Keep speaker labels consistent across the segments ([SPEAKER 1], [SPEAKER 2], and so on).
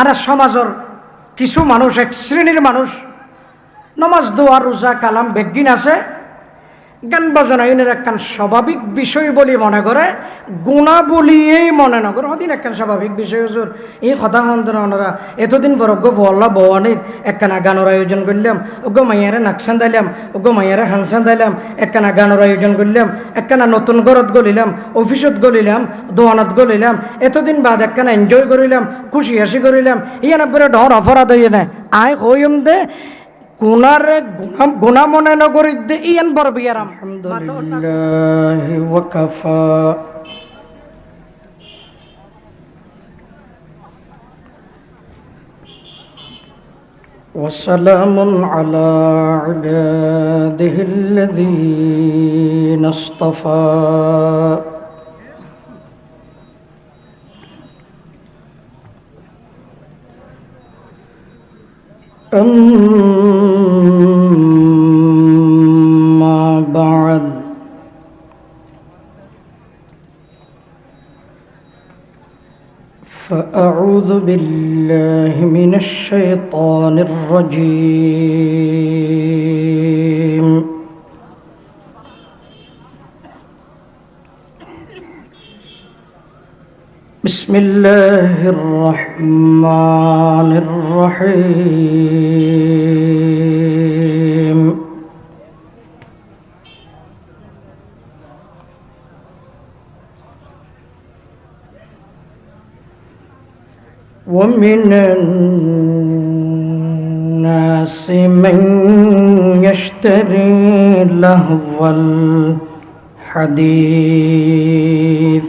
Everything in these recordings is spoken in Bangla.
[SPEAKER 1] আর সমাজের কিছু মানুষ, এক শ্রেণীর মানুষ নমাজ দোয়া রোজা কালাম বেগিন আছে, গান বাজনা এনের একখান স্বাভাবিক বিষয় বলে মনে করে, গুণা বলিয়েই মনে না করে। হদিন একখান স্বাভাবিক বিষয় হুজুর, এই কথা হন্তনা ওনারা এতদিন পর অজ্ঞ বল্লা বওয়ানির একখানা গানের আয়োজন করলাম, অজ্ঞ মাইয়ারে নাকসান দিলাম, অজ্ঞ মাইয়ারে হানসান দিলাম, একখানা গানের আয়োজন করলাম, একখানা নতুন ঘরত গলিলাম, অফিসত গলিলাম, দোয়ানত গলিলাম, এতদিন বাদ একখানা এনজয় করিলাম, খুশি হাসি করিলাম, ইয়ান পরে ডর অপরাধ হইয়ে নেয় আয় হইম দে গুনারে গুনা মনে নগরী দে ইয়ান বড় বিয়ার। আলহামদুলিল্লাহ ওয়া কাফা ওয়া সালামুন আলা ইবাদিহিল্লাযীনা ইসতাফা। أما بعد فأعوذ بالله من الشيطان الرجيم. بسم الله الرحمن الرحيم. ومن الناس من يشتري لهو الحديث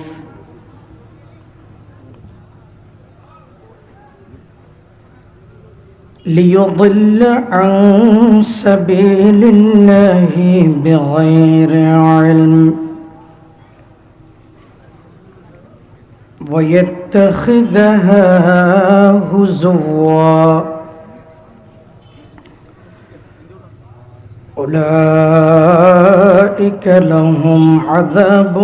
[SPEAKER 1] ليضل عن سبيل الله بغير علم ويتخذها هزوا أولئك لهم عذاب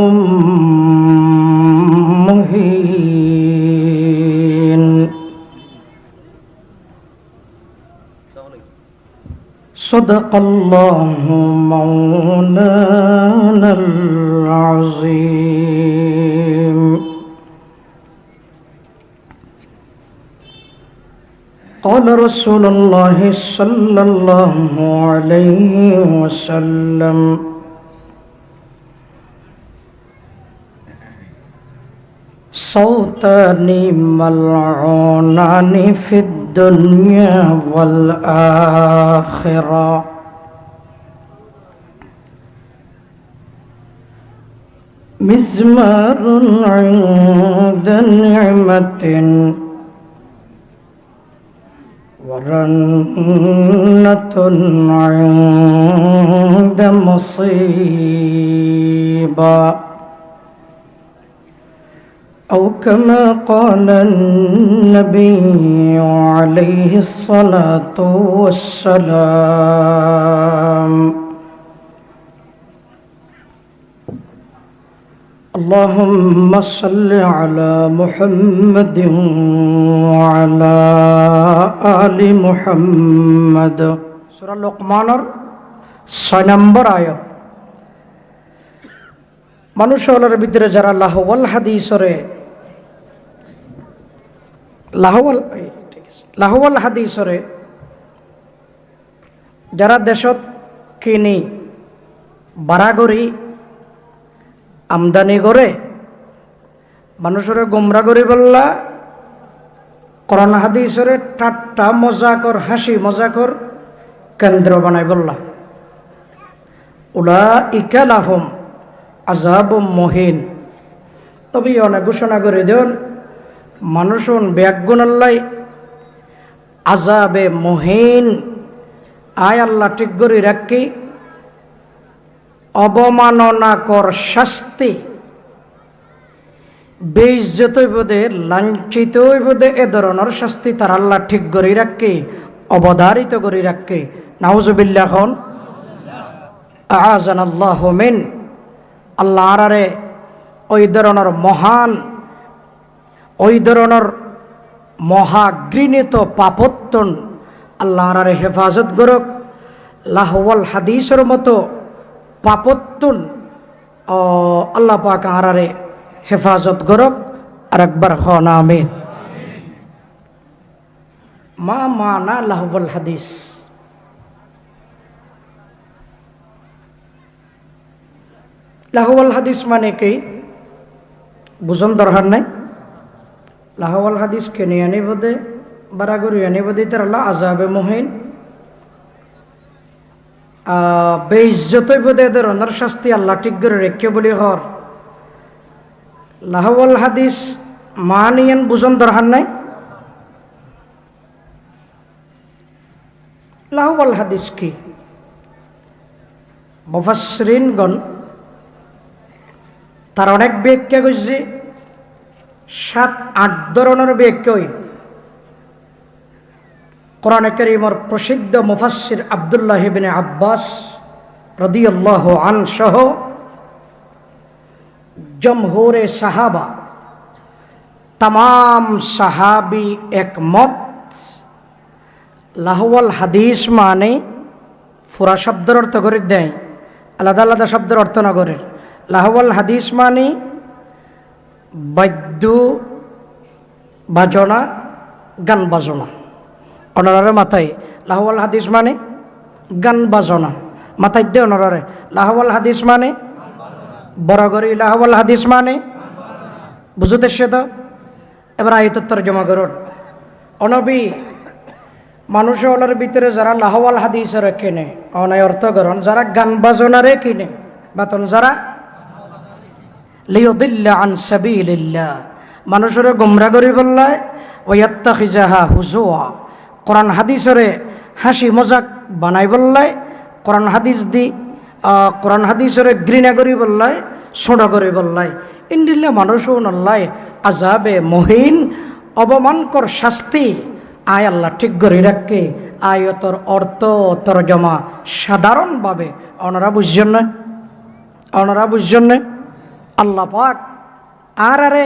[SPEAKER 1] مهين. صدق الله مولانا العظيم. قال رسول الله صلى الله عليه وسلم صوتان ملعونان في الدنيا والآخرة مزمار عند نعمة ورنة عند مصيبة أو كما قال النبي عليه الصلاة والسلام. اللهم صل على محمد وعلى آل محمد. সূরা লোকমানের 6 নম্বর আয়াত। মানুষের ভিতরে যারা লাহওয়াল হাদিসরে যারা দেশত কিনি বাড়াগরি আমদানি করে মানুষের গুমরা করি বললা, কোরআন হাদিসরে ঠাট্টা মজাকর হাসি মজাকর কেন্দ্র বানাই বললা। উলাইকা লাহুম আযাবুম মুহিন। তবে অনেক ঘোষণা করে দেন মানুষন ব্যাগুন আল্লাহ আযাবে মুহিন আয় আল্লাহ ঠিক করে রাখি অবমাননা কর শাস্তি, বেইজ্জত হইবদে লাঞ্ছিত হইবদে এ ধরনের শাস্তি তার আল্লাহ ঠিক করে রাখে, অবধারিত করে রাখে। নাউজুবিল্লাহ আযানাল্লাহু মিন। আল্লাহ আরারে ওই ধরনের মহান, ওই ধরনের মহাঘৃণিত পাপত্তন আল্লাহর হেফাজত করক। লাহওয়াল হাদিসের মতো পাপত্তন আল্লাহ পাক আরারে হেফাজত করক। আর একবার হন আমিন। মা মানা লাহওয়াল হাদিস, লাহওয়াল হাদিস মানে কি বুঝন দরকার নাই। লাহওয়াল হাদিস কেনে আনি বোধে বারাগরি আনি বোধে তার আল্লাহ আজাবে মহিন বেইজ্জতই বোধে এদের অনার শাস্তি আল্লাহ ঠিক করে রেখে বলি হর। লাহওয়াল হাদিস মানিয়েন বুঝন দরকার নাই। লাহওয়াল হাদিস কি? মুফাসসিরিনগণ তার অনেক ব্যাখ্যা করছে, 7-8 ধরনের ব্যাখ্যাই। কোরআনে কারীমের প্রসিদ্ধ মুফাসসির আব্দুল্লাহ ইবনে আব্বাস রাদিয়াল্লাহু আনহু সহ জমহুরে সাহাবা, তামাম সাহাবী একমত, লাহওয়াল হাদিস মানে পুরা শব্দের অর্থ করে দেয়, আলাদা আলাদা শব্দের অর্থ না করে। লাহওয়াল হাদিস মানে বাদ্য বাজনা, গান বাজনা। অনারে মাথায় লাহওয়াল হাদিস মানে গান বাজনা, মাথায় দে অনারে। লাহওয়াল হাদিস মানে বরাগরি, লাহওয়াল হাদিস মানে বুঝতে সে তো। এবার আয়াতের তরজমা করুন। অনবী মানুষ হলার ভিতরে যারা লাহওয়াল হাদিসের কিনে অনায় অর্থ করুন, যারা গান বাজনারে কিনে বাতন, যারা লিয়ুদিল্লা আন সাবিলিল্লাহ, মানুষের গুমরা করি বললায়, ওয়াত্তাখিজাহা হুজুয়া, কোরআন হাদিসরে হাসি মজাক বানাই বললায়, কোরআন হাদিসরে ঘৃণা করি বললায়, ছোট করি বললায়, ইন্দিল্লা মানুষও নল্লায় আজাবে মহিন অবমানকর শাস্তি আয় আল্লাহ ঠিক করে রাখে। আয়তর অর্থ তরজমা সাধারণভাবে ওনারা বুঝছেন না, ওনারা বুঝছেন না। আল্লাহ পাক আরে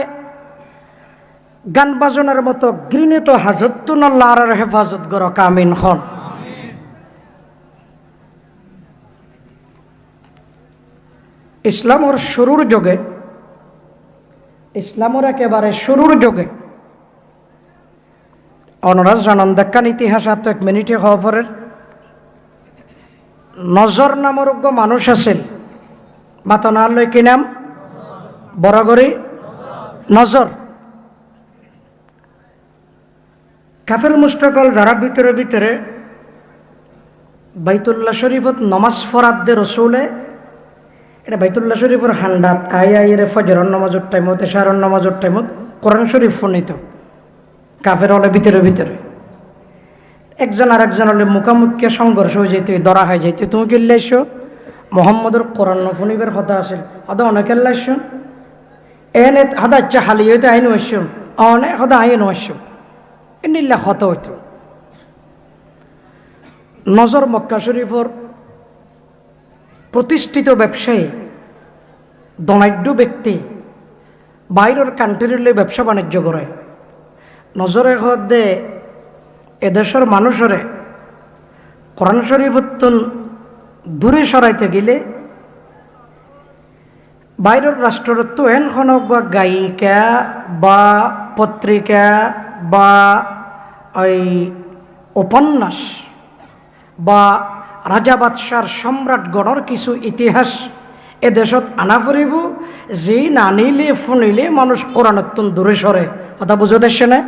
[SPEAKER 1] গান বাজনার মতো ঘৃণিত হাজতুন আল্লাহ আর হেফাজত করো কামিন হন। ইসলামর শুরুর যুগে, ইসলামর একেবারে শুরুর যুগে অনরাজ জানান দেখান ইতিহাস আত্ম 1 মিনিটে খবরের নজর নামর মানুষ আছেন। বাতনার লয় কি নাম? বরাগরি নজর। কাফের মুশরিকল যারা ভিতরে ভিতরে বাইতুল্লাহ শরীফত নমাজ ফরাদ্দে রসুলে, এটা বাইতুল্লাহ শরীফের হান্ডাত আইরে ফজরের নামাজের টাইমত, এশারের নামাজের টাইমত কোরআন শরীফ ফোনিত কাফের হলে ভিতরে ভিতরে। একজন আর একজন হলে মুখামুখি সংঘর্ষ হয়ে যেত, ধরা হয়ে যেত। তুমি কি লাইছো? মোহাম্মদের কোরআন ফোনিবের কথা আছে, হদা অনেকের লাইছ এনে হদা ইচ্ছা হালি হইতে আইন আসুন, অনেক হদা আইন আসুন, এনিল্লা হত হইত। নজর মক্কা শরীফর প্রতিষ্ঠিত ব্যবসায়ী, ধনাঢ্য ব্যক্তি, বাইরের কান্ট্রির ব্যবসা বাণিজ্য করে। নজরে হদে এদেশের মানুষরে কোরআন শরীফতন দূরে সরাইতে গেলে বাইরের রাষ্ট্রত্ব এনখন বা গায়িকা বা পত্রিকা বা ওই উপন্যাস বা রাজা বাদশার সম্রাটগণের কিছু ইতিহাস এ দেশত আনা ফুরিব, যে না নিলে শুনিলে মানুষ কোরআনতন দূরে সরে। কথা বুঝো দেশে না?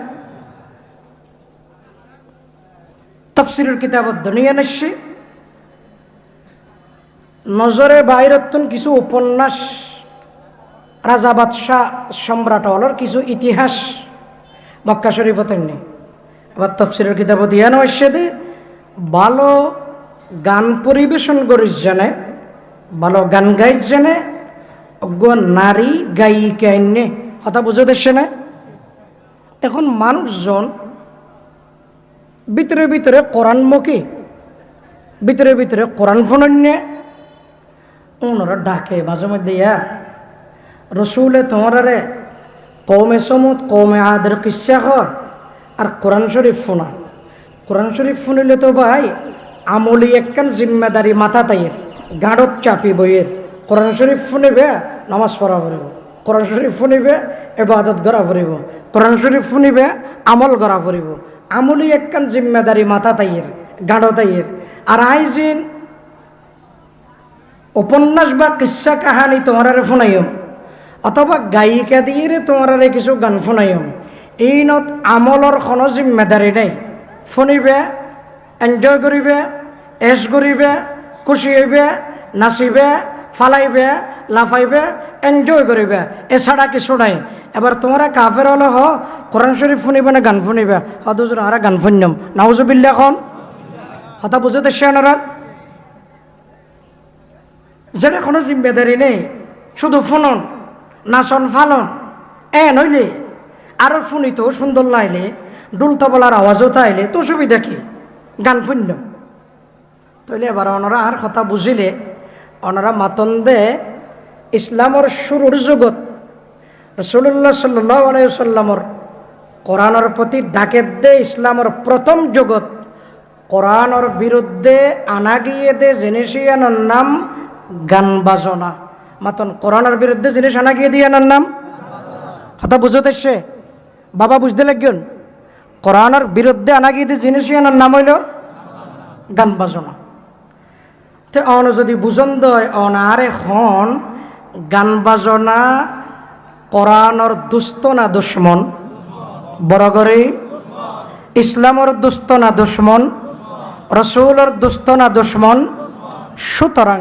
[SPEAKER 1] তাফসীরের কিতাবত দুনিয়া নিশ্চয় নজরে বাইরতন কিছু উপন্যাস, রাজা বাদশাহ সম্রাট হলর কিছু ইতিহাস মক্কা শরীফত নেই। আবার তাফসীরের কিতাবত ইয়া নয় দে ভালো গান পরিবেশন করিস জানে, ভালো গান গাইস জানে, নারী গায়িকা এনে। কথা বুঝো দেশে না? এখন মানুষজন ভিতরে ভিতরে কোরআনমুখী, ভিতরে ভিতরে কোরআন ফোনে ওনারা ডাকে মাঝে মধ্যে, ইয়া রসুলে তোমারে কৌমে সমুদ কৌমে আদের কিসা হয়, আর কোরআন শরীফ শোনা। কোরআন শরীফ শুনিলে তো ভাই আমলি একখান জিম্মেদারি মাথা তাইয়ের গাঁড়ত চাপি বইয়ের। কোরআন শরীফ শুনিবে নামাজ পড়া পড়িব, কোরআন শরীফ শুনিবে ইবাদত করা পড়িব, কোরআন শরীফ শুনিবে আমল করা পড়িব। আমলি একখান জিম্মেদারি মাথা তাইয়ের গাঁড় তাইয়ের। আর আইজিন উপন্যাস বা কিস্সা কাহানি তোমারে শোনাইও, অথবা গায়িকা দিয়ে তোমারে কিছু গান শোনাইও, এই নত আমলর কোনো জিম্মেদারি নেই। শুনিবে, এনজয় করিবে, এস করিবে, খুশি হইবে, নাচিবে, ফালাইবে, লাফাইবে, এনজয় করিবে, এছাড়া কিছু নাই। এবার তোমরা কাফের হলে হ কোরআন শরীফ শুনিবে না গান শুনিবে? হদুজুর আরা গান শুনম নাউজুবিল্লাহ এখন হতা বুঝতে শেয়ার যেটা কোনো জিম্মেদারি নেই, শুধু ফুনন নাচন ফালন নইলে আরো শুনিত সুন্দর লাইলে ডুল তবলার আওয়াজও তাইলে তো সুবিধা কি গান শুনল। তাইলে এবার ওনারা আর কথা বুঝিলে ওনারা মাতন দে ইসলামর শুরুর জগৎ রাসূলুল্লাহ সাল্লাল্লাহু আলাইহি ওয়াসাল্লামর কোরআনের প্রতি ডাকেত দে ইসলামর প্রথম জগৎ কোরআনের বিরুদ্ধে আনা গিয়ে দে জিনিসিয়ানোর নাম গান বাজনা। মাতন কোরআনের বিরুদ্ধে জিনিস আনা গিয়ে দিয়ে আনার নাম কথা বুঝতে সে বাবা বুঝতে লাগবেন। কোরআনের বিরুদ্ধে আনা গিয়ে দিয়ে জিনিস আনার নাম হইল গান বাজনা। তো অন যদি বুঝন দয় অনার এখন গান বাজনা কোরআনের দুস্ত না দুশ্মন? বড় করে ইসলামর দুস্ত না দুশ্মন? রসুলের দুস্ত না দুশ্মন? সুতরাং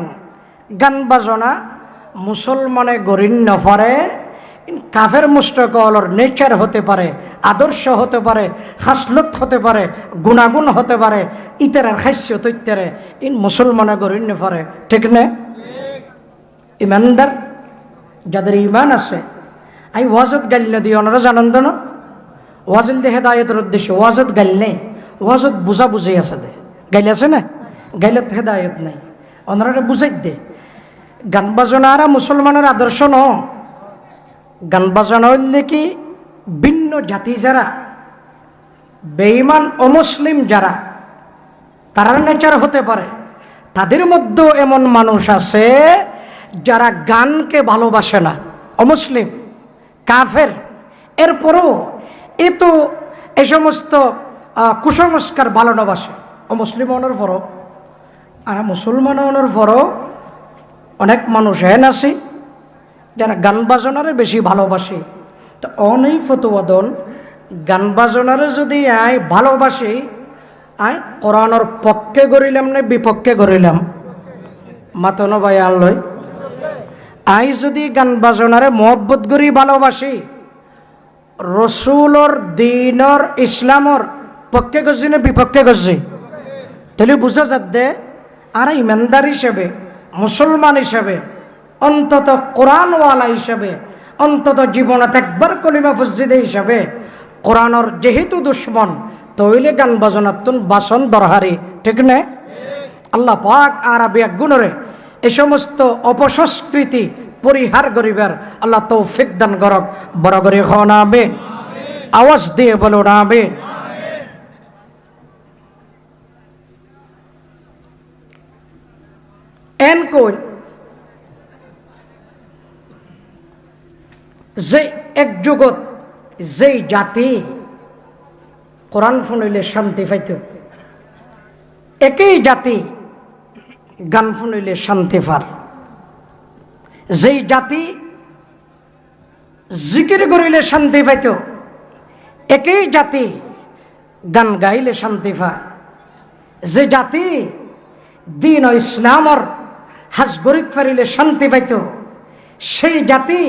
[SPEAKER 1] গান বাজনা মুসলমানে গরিণ্য পারে, কাফের মুশরিকর নেচার হতে পারে, আদর্শ হতে পারে, খাসলত হতে পারে, গুণাগুণ হতে পারে, ইতারের খাস্যত ইত্যারে ইন মুসলমানে গরিণ্য পারে। ঠিক না? ইমানদার যাদের ইমান আছে আমি ওয়াজত গাইল না দিয়ে ওনারা জানান না ওয়াজিল দে হেদায়তের উদ্দেশ্যে ওয়াজত গাইল নেই, ওয়াজত বুঝা বুঝে আছে দে গাইলে আছে না, গাইলে হেদায়ত নাই, ওনারা বুঝাই দে। গান বাজনা আর মুসলমানের আদর্শ ন। গান বাজনা হইলে কি ভিন্ন জাতি যারা বেঈমান অমুসলিম যারা তারার নেচার হতে পারে, তাদের মধ্যেও এমন মানুষ আছে যারা গানকে ভালোবাসে না, অমুসলিম কাফের। এরপরও এ তো এই সমস্ত কুসংস্কার ভালো না বাসে অমুসলিম হওয়ার পরও। আর মুসলমান হওয়ার পরও অনেক মানুষ হেন আছে যারা গান বাজনারে বেশি ভালোবাসে। তো অনেক ফতোয়াদন গান বাজনারে যদি আয় ভালোবাসি আয় কোরআনের পক্ষে গড়িলাম না বিপক্ষে গড়িলাম? মাতনো ভাই আনলই আই যদি গান বাজনারে মহব্বত করি ভালোবাসি রসুলর দিনর ইসলামর পক্ষে গজি না বিপক্ষে গজি? তাহলে বুঝা যাচ্ছে আর ইমানদার হিসেবে মুসলমান হিসেবে অন্তত কোরআনওয়ালা হিসেবে অন্তত জীবনে একবার কলিমা মসজিদে হিসাবে কোরআনের যেহেতু দুশ্মন তৈলে গান বাজনাতুন বাসন দরহারি। ঠিক না? আল্লাহ পাক আরবি গুণরে এই সমস্ত অপসংস্কৃতি পরিহার করিবার আল্লাহ তৌফিক দান করক। বড় করে হন আমিন, আওয়াজ দিয়ে বলুন আমিন। এন কই যে এক জগৎ যেই জাতি কোরআন শুনিলে শান্তি পাইত, একই জাতি গান শুনিলে শান্তি পার। যেই জাতি জিকির করিলে শান্তি পাইত, একই জাতি গান গাইলে শান্তি পায়। যে জাতি দিন ও ইসলামর হাজ গরিব পারিলে শান্তি পাইত, সেই জাতি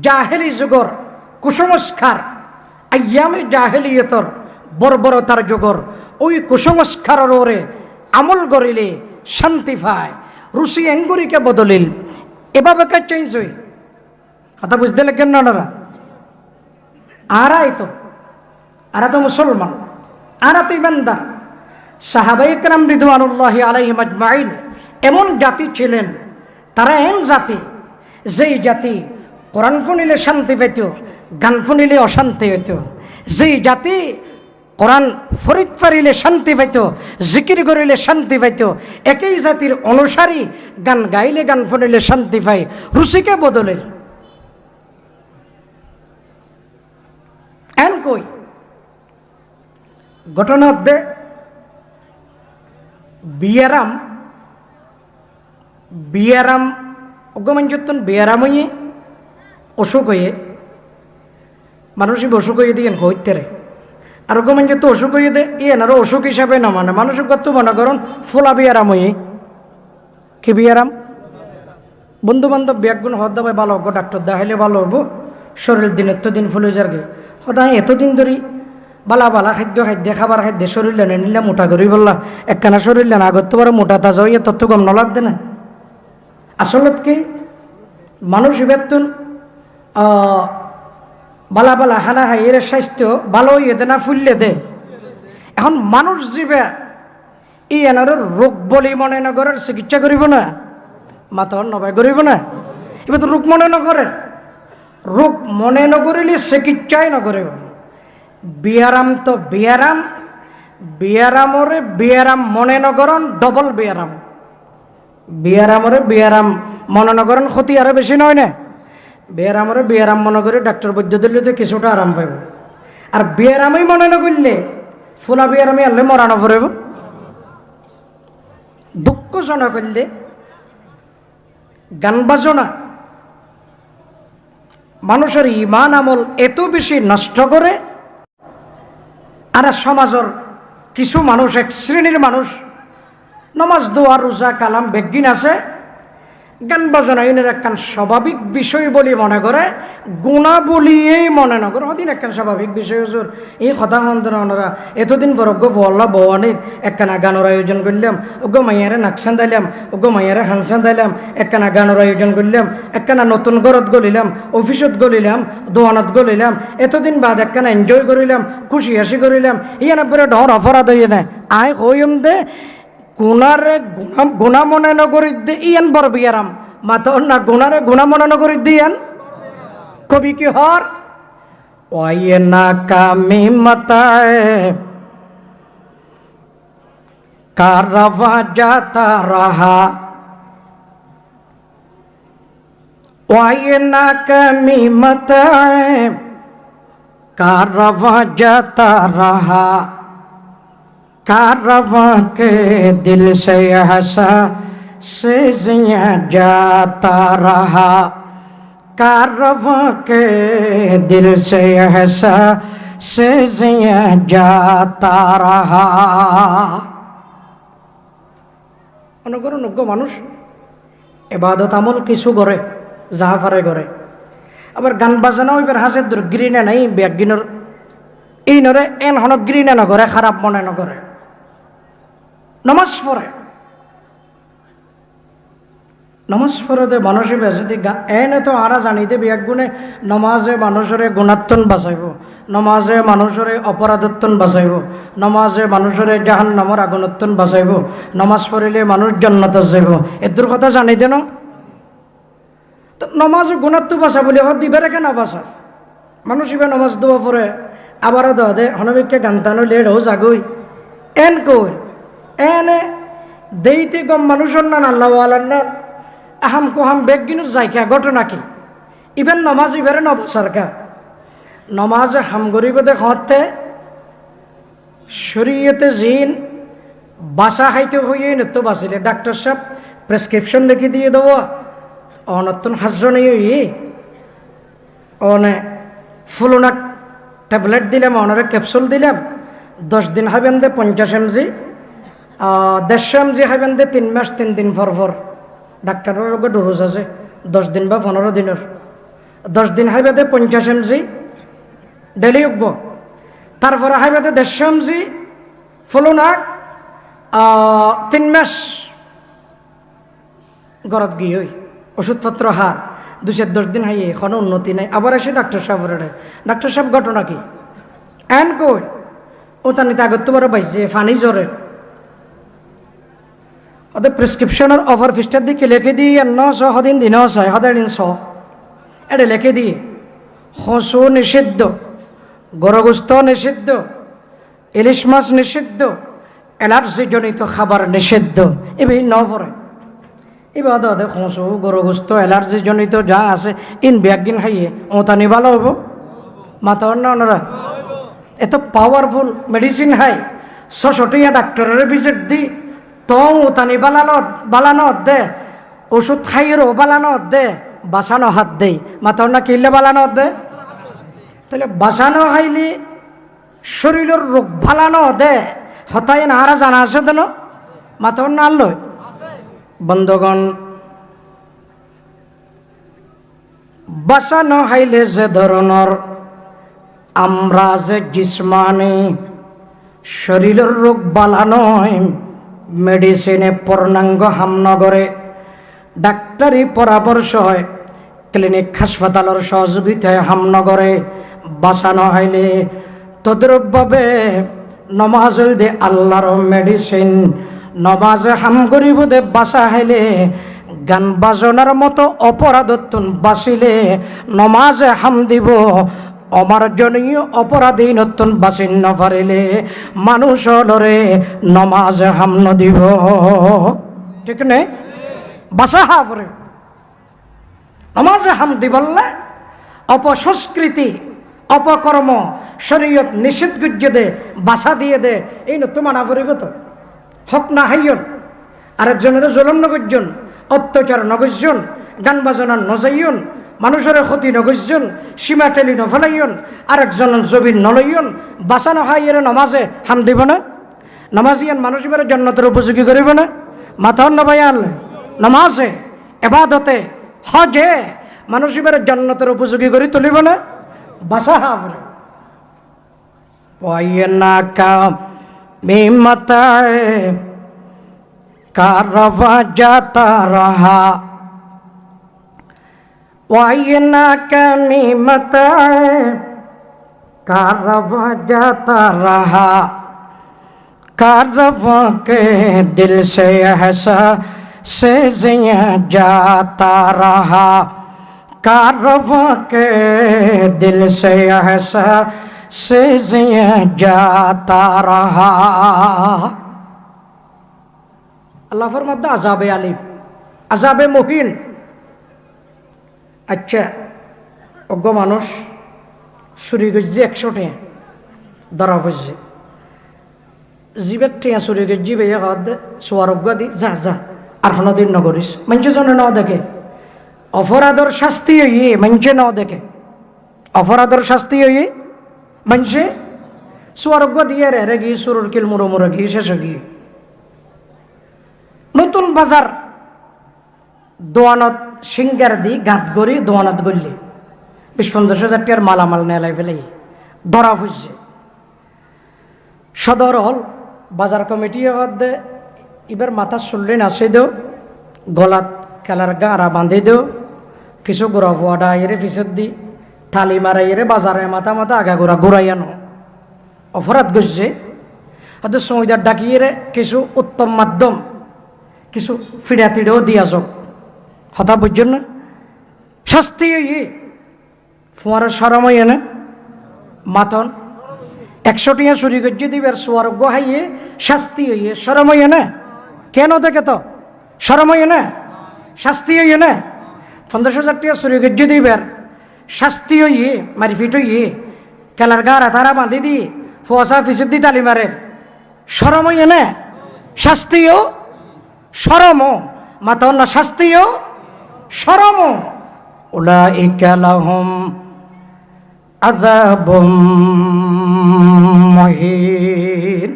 [SPEAKER 1] জাহেলি যুগর কুসংস্কার আয়ামে জাহেলিয়তর বর্বরতার যুগর ওই কুসংস্কারের ওরে আমল করিলে শান্তি পায়। রুচি এঙ্গুরিকে বদলিল এভাবে কে চেঞ্জ হই কথা বুঝতে লাগেন না ওনারা? আরা তো মুসলমান, আরা তো ইমানদার। সাহাবায়ে কেরাম রিদওয়ানুল্লাহি আলাইহিম আজমাইন এমন জাতি ছিলেন, তারা এমন জাতি যেই জাতি কোরআন শুনিলে শান্তি পেত, গান শুনিলে অশান্তি হইত। যেই জাতি কোরআন ফরিদ পারিলে শান্তি পাইত, জিকির করিলে শান্তি পাইত। একই জাতির অনুসারী গান গাইলে গান শুনিলে শান্তি পায়, রুচিকে বদলে। এন কই ঘটনা দে বিয়ারাম অগমাঞ্চতন বিয়ারাম হইয়ে অসুখ হয়ে মানুষই অসুখ হয়ে দিয়ে হইতে রে। আর অগমাঞ্চ তো অসুখ হয়ে দে আরো অসুখ হিসাবে না মানে মানুষের কত মনে করুন ফোলা বিয়ারাম হইয়ে কি বিয়ারাম বন্ধু বান্ধব ব্যাগুণ হদ্দা ভাই ভালো হবো, ডাক্তার দেখাইলে ভালো হবো, শরীর দিন এতদিন ফুলে যারগে সদায় এতদিন ধরি বালা বালা খাদ্য খাবার খাদ্য শরীর লেনে নিলে মোটা করি বললা একখানা শরীর লেন আগত তো মোটা তাজা হইয়া তত কম নলাগ না। আসলত কি মানুষ বেতন বালা বালা হানা হাই এর স্বাস্থ্য ভালো হইয়ে দে না ফুললে দে। এখন মানুষ জীবে ই এনার রোগ বলি মনে নগরের চিকিৎসা করিব না, মাথর নবাই করিব না। এবার তো রোগ মনে নগরে, রোগ মনে নকরিলে চিকিৎসাই নকরিব। বিয়ারাম তো বিয়ারাম, বিয়ারামরে বিয়ারাম মনে নগরণ ডবল বিয়ারাম। বিয়ারামরে বিয়ারাম মনে নগরণ ক্ষতি আরো বেশি নয় না। বিয়ারামরে বিয়ারাম মনে করে ডাক্তার বৈদ্য দিলে তো কিছুটা আরাম পাইব। আর বিয়ারামই মনে নকরলে ফুলা বিয়ারামে আনলে মরানো পড়ব। দুঃখজনক করলে গান বাজনা মানুষের ইমান আমল এত বেশি নষ্ট করে। আর সমাজের কিছু মানুষ এক শ্রেণীর মানুষ নমাজ দোয়া রোজা কালাম বেগিন আছে, গান বাজনা ইনের একখান স্বাভাবিক বিষয় বলে মনে করে, গুণা বলিয়েই মনে নগর হদিন একখান স্বাভাবিক বিষয় হজুর এই কথা ওনারা এতদিন পর বল্লা বওয়ানির একখানা গানের আয়োজন করলাম, ওগো মাইয়ারে নাকসান দিলাম, ওগো মাইয়ারে হানসান দিলাম, একখানা গানের আয়োজন করলাম, একখানা নতুন ঘরত গলিলাম, অফিসত গলিলাম, দোয়ানত গলিলাম, এতদিন বাদ একখানা এনজয় করিলাম, খুশি হাসি করিলাম। ইয়ান পরে ডর অপরাধ হইয়ে নাই আয় হইম দে গুণারে গুণা মনে নগরী দে ইয়ান বড় বিয়ারাম মাথা না গুণারে গুণা মনে নগরী দিয়ান কবি কি হর ওয়ে না কামি মতায় কারওয়া যাতা রহা, ওয়ে না কামি মতায় কারওয়া যাতা রহা, कारवां के दिल से हंसा से जिया जाता रहा, कारवां के दिल से हंसा से जिया जाता रहा। মনে করুন অজ্ঞ মানুষ এবাদত আমল কিছু করে যাহা পারে করে, আবার গান বাজানো এবার হাসের দূর গিরিনে নাই ব্যাগিনের এই নরে এন হন গিরিনে নগরে খারাপ মনে নগরে নমাজ পড়ে। নমাজ পড়ে মানুষে যদি এনে তো আরা জানিতে বিয়াক গুণে নমাজে মানুষের গুণাত্তন বাঁচাইব, নমাজে মানুষের অপরাধত্তন বাঁচাইব, নমাজে মানুষের জাহান্নামের আগুনত্তন বাঁচাইব, নমাজ পড়িলে মানুষ জান্নাতে যাইব। এদুর কথা জানিতে ন তো নমাজে গুণাত্ম বাঁচা বলে হত দিবারে কেন বাঁচা মানুষ ইবে নমাজ দেওয়া পরে আবারও দেওয়া দে হনবিককে গান্তানো লেড়ও জাগই এন কই এনে দেইতে গম মানুষের না আল্লাহ আল্লাহ আহাম কোহাম বেগিনুর যাইকা ঘটনা কি ইভেন নমাজ ইবারে নবসার কা নমাজ হাম গরিব দে হতে শরীয়তে জিন বাসা খাইতে হইয়ে নতো বাঁচিলে ডাক্তার সাহেব প্রেসক্রিপশন লিখে দিয়ে দেবো অনতন হাজনে অনে ফুলনাক ট্যাবলেট দিলাম অনারে ক্যাপসুল দিলাম 10 দিন খাবেন দে 50 mg 150 mg খাবেন দে 3 মাস 3 দিন পর পর ডাক্তারের রোগে ডোজ আছে 10 দিন বা 15 দিনের 10 দিন খাইবে দে 50 mg ডেলি উঠব তারপরে খাইবে দে 150 mg ফুলনাক 3 মাস গরত গিয়ে ওষুধপত্র হার 210 দিন হাইয়ে কোনো উন্নতি নাই আবার এসে ডাক্তার সাহেবের ডাক্তার সাহেব ঘটনা কি এন কই ও তার নিতে আগত বড় বাইছে ফানি জ্বরের ওদের প্রেসক্রিপশনের অফার ফিস্টার দিকে লিখে দিই 900 দিন দিন 100 এটা লিখে দিয়ে হসু নিষিদ্ধ গরগুস্ত নিষিদ্ধ ইলিশ মাছ নিষিদ্ধ, অ্যালার্জিজনিত খাবার নিষিদ্ধ, এবার ন পড়ে এবার দাদা খোঁসো গরুগ্রস্ত অ্যালার্জিজনিত যা আছে ইন ব্যাগিন খাইয়ে ওতানি ভালো হবো মাথা অন্য ওনারা এত পাওয়ারফুল মেডিসিন হাই 600 টাকা ডাক্তারের ভিজিট দি তো ওতানি বালানো দে ওষুধ খাইয়েরও বালানো দে বাসানো হাত দেই মাথা অন্য কিনলে বালানো দে তাহলে বাসানো খাইলে শরীরের রোগ ভালানো দে হতাই না হারা জানা আছে দেন মাথা অন্য আনলো বন্ধগণ। বাসানো খাইলে যে ধরনের আমরা যে জিসমানি শরীরের রোগ বালানো মেডিসিনে পূর্ণাঙ্গ হামনগরে ডাক্তারি পরামর্শ হয় ক্লিনিক হাসপাতালের সহযোগিতায় হামনগরে বাসানো হইলে তদ্রুপভাবে নমাজ দে আল্লাহর মেডিসিন নমাজে হাম করিব দে বাসা হাইলে গান বাজনার মতো অপরাধত্বন বাঁচিলে নমাজে হাম দিব অমার্জনীয় অপরাধী নতুন বাঁচিন নপারিলে মানুষ লরে নমাজে হাম নদিব ঠিক নে বাসা হা পরে নমাজে হাম দিবল্লে অপসংস্কৃতি অপকর্ম শরীয়ত নিষিদ্ধ গুজ্জে দে বাসা দিয়ে দে এই না তোমার না পড়িব তো হক না হাইয়ন আরেকজনের জলম নগর্জন অত্যাচার নগর্জন গান বাজনা নজাইয়ন মানুষের ক্ষতি নগর্জন সীমা টেলি নফলাইয়ন আরেকজনের জবিন নলইয়ন বাসানো হাইয়ের নমাজে হাম দিব না নমাজিয়ান মানুষ এবারে জান্নাতের উপযোগী করিব না মাথা অন্য ভাইয়াল নমাজে এবাদতে হজে মানুষ এবারে জান্নাতের উপযোগী করে তুলিব না বাসা হাবরে ওয়াইনা কা মিমতায়ে কারওয়া জাতা রহা ওয়াইনা কা মিমতায়ে কারওয়া জাতা রহা কারওয়া কে দিল সে এহসা से जिया जाता रहा कारवां के दिल से ऐसा से जिया जाता रहा। अल्लाह फरमाता अज़ाबे अलीम अज़ाबे मुहीन। अच्छा অজ্ঞ মানুষ চুরি গজ্জি 100 টাকা ধরা পড়ছে জীবের টিয়া চুরি গজ্জি বেয়ে খাওয়া দে সোয়ার অজ্ঞ দি যা যা আর হনদিন নগরিস মানুষ জন ন দেখে অপরাধর শাস্তি হইয়ে মানুষে ন দেখে অপরাধর শাস্তি হইয়ে মানুষে সোয়ারজ্ঞ দিয়ে রে গিয়ে সুরুর কিল মুড়ো মুড়ো গিয়ে শেষ গিয়ে নতুন বাজার দোয়ানত সিঙ্গার দি গাঁত গড়ি দোয়ানত গড়লি 20-15,000 টাকার মালামাল নেলাই ফেলে ধরা ফুসছে সদর হল বাজার কমিটি দে এবার মাথা চুল্লি নাচি দেও গলাত খেলার গাঁড়া বাঁধি দেও কিছু গোড়া ফুয়াডা এরে পিছত দি থালি মারাই এরে বাজারে মাথা মাথা আগা গোড়া ঘুরাই আনো অপরাধ করছে হয়তো সমিদার ডাকিয়ে রে কিছু উত্তম মাধ্যম কিছু ফিড়া তিড়েও দিয়া যাক হতা বুঝছেন না শাস্তি ফুয়ারের সরমই এনে মাতন 100 টাকা চুরি করছে দিবার সোয়ারজ্ঞ হাইয়ে শাস্তি হইয়ে সরমই এনে কেন দেখে তো সরমই এনে শাস্তি হইয়ে না 15,000 টাকা চুরি করছে দিবার শাস্তি হইয়ে মারিফিট হইয়ে খেলার গাড়া তারা বাঁধি দি ফসা ফিসুদ দি তালি মারের সরমই এনে শাস্তিও সরম মাতন শাস্তিও সরম উলাইকা লাহুম আযাবুম মুহিন।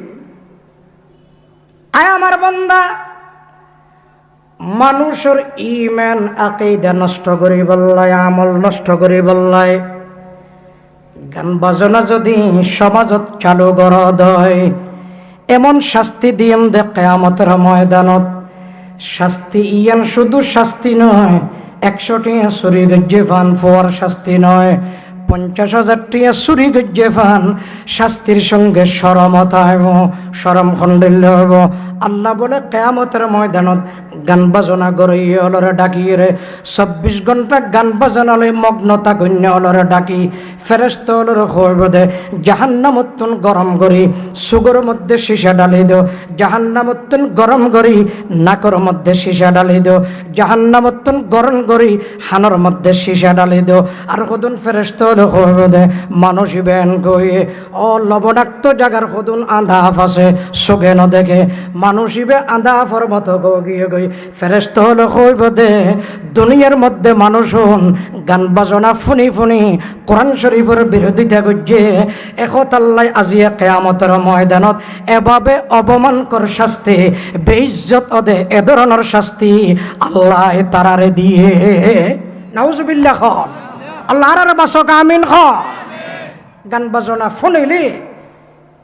[SPEAKER 1] আয় আমার বান্দা মানুষের ঈমান আকীদা নষ্ট করে বললায় আমল নষ্ট করে বললায় গান বাজনা যদি সমাজত চালু করা দেয় এমন শাস্তি দিয়েন দে কিয়ামতের ময়দানত। শাস্তি ইয়ান শুধু শাস্তি নয় 100 টাকা চুরি গজ্জে ফান ফোয়ার শাস্তি নয় 50,000 টাকা চুরি গজ্জে ফান শাস্তির সঙ্গে শরমতা হইব শরম খণ্ডিল্য হইব। আল্লাহ বলে কিয়ামতের ময়দানত গান বাজনা গরই অলরে ডাকি রে 24 ঘন্টা গান বাজনালে মগ্নতা গণ্য অলরে ডাকি ফেরেশতা অলরে কইব দে জাহান্নামতুন গরম করি সুগর মধ্যে সীসা ডালি দাও জাহান্নামতুন গরম করি নাকর মধ্যে সীসা ডালি দাও জাহান্নামতুন গরম করি হানর মধ্যে সীসা ডালি দাও আর কদুন ফেরেশতা হলো কইব দে মানুষ বেন কইয়ে ও লবণাক্ত জাগার কদুন আধা আছে সুগে ন দেখে মানুষ ইবে আধা পর্বত গিয়ে গই ফেরেশতা হলো কইব দে দুনিয়ার মধ্যে মানুষ গান বাজনা ফুনি ফুনি কোরআন শরীফের বিরোধিতা করছে এখন আল্লাহ আজিয়া কিয়ামতের ময়দানত এভাবে অপমানকর শাস্তি বেইজ্জত ওদে এ ধরনের শাস্তি আল্লাহ তারারে দিয়ে নাউজুবিল্লাহ খ আল্লাহর বাসক আমিন খ গান বাজনা ফুনিলে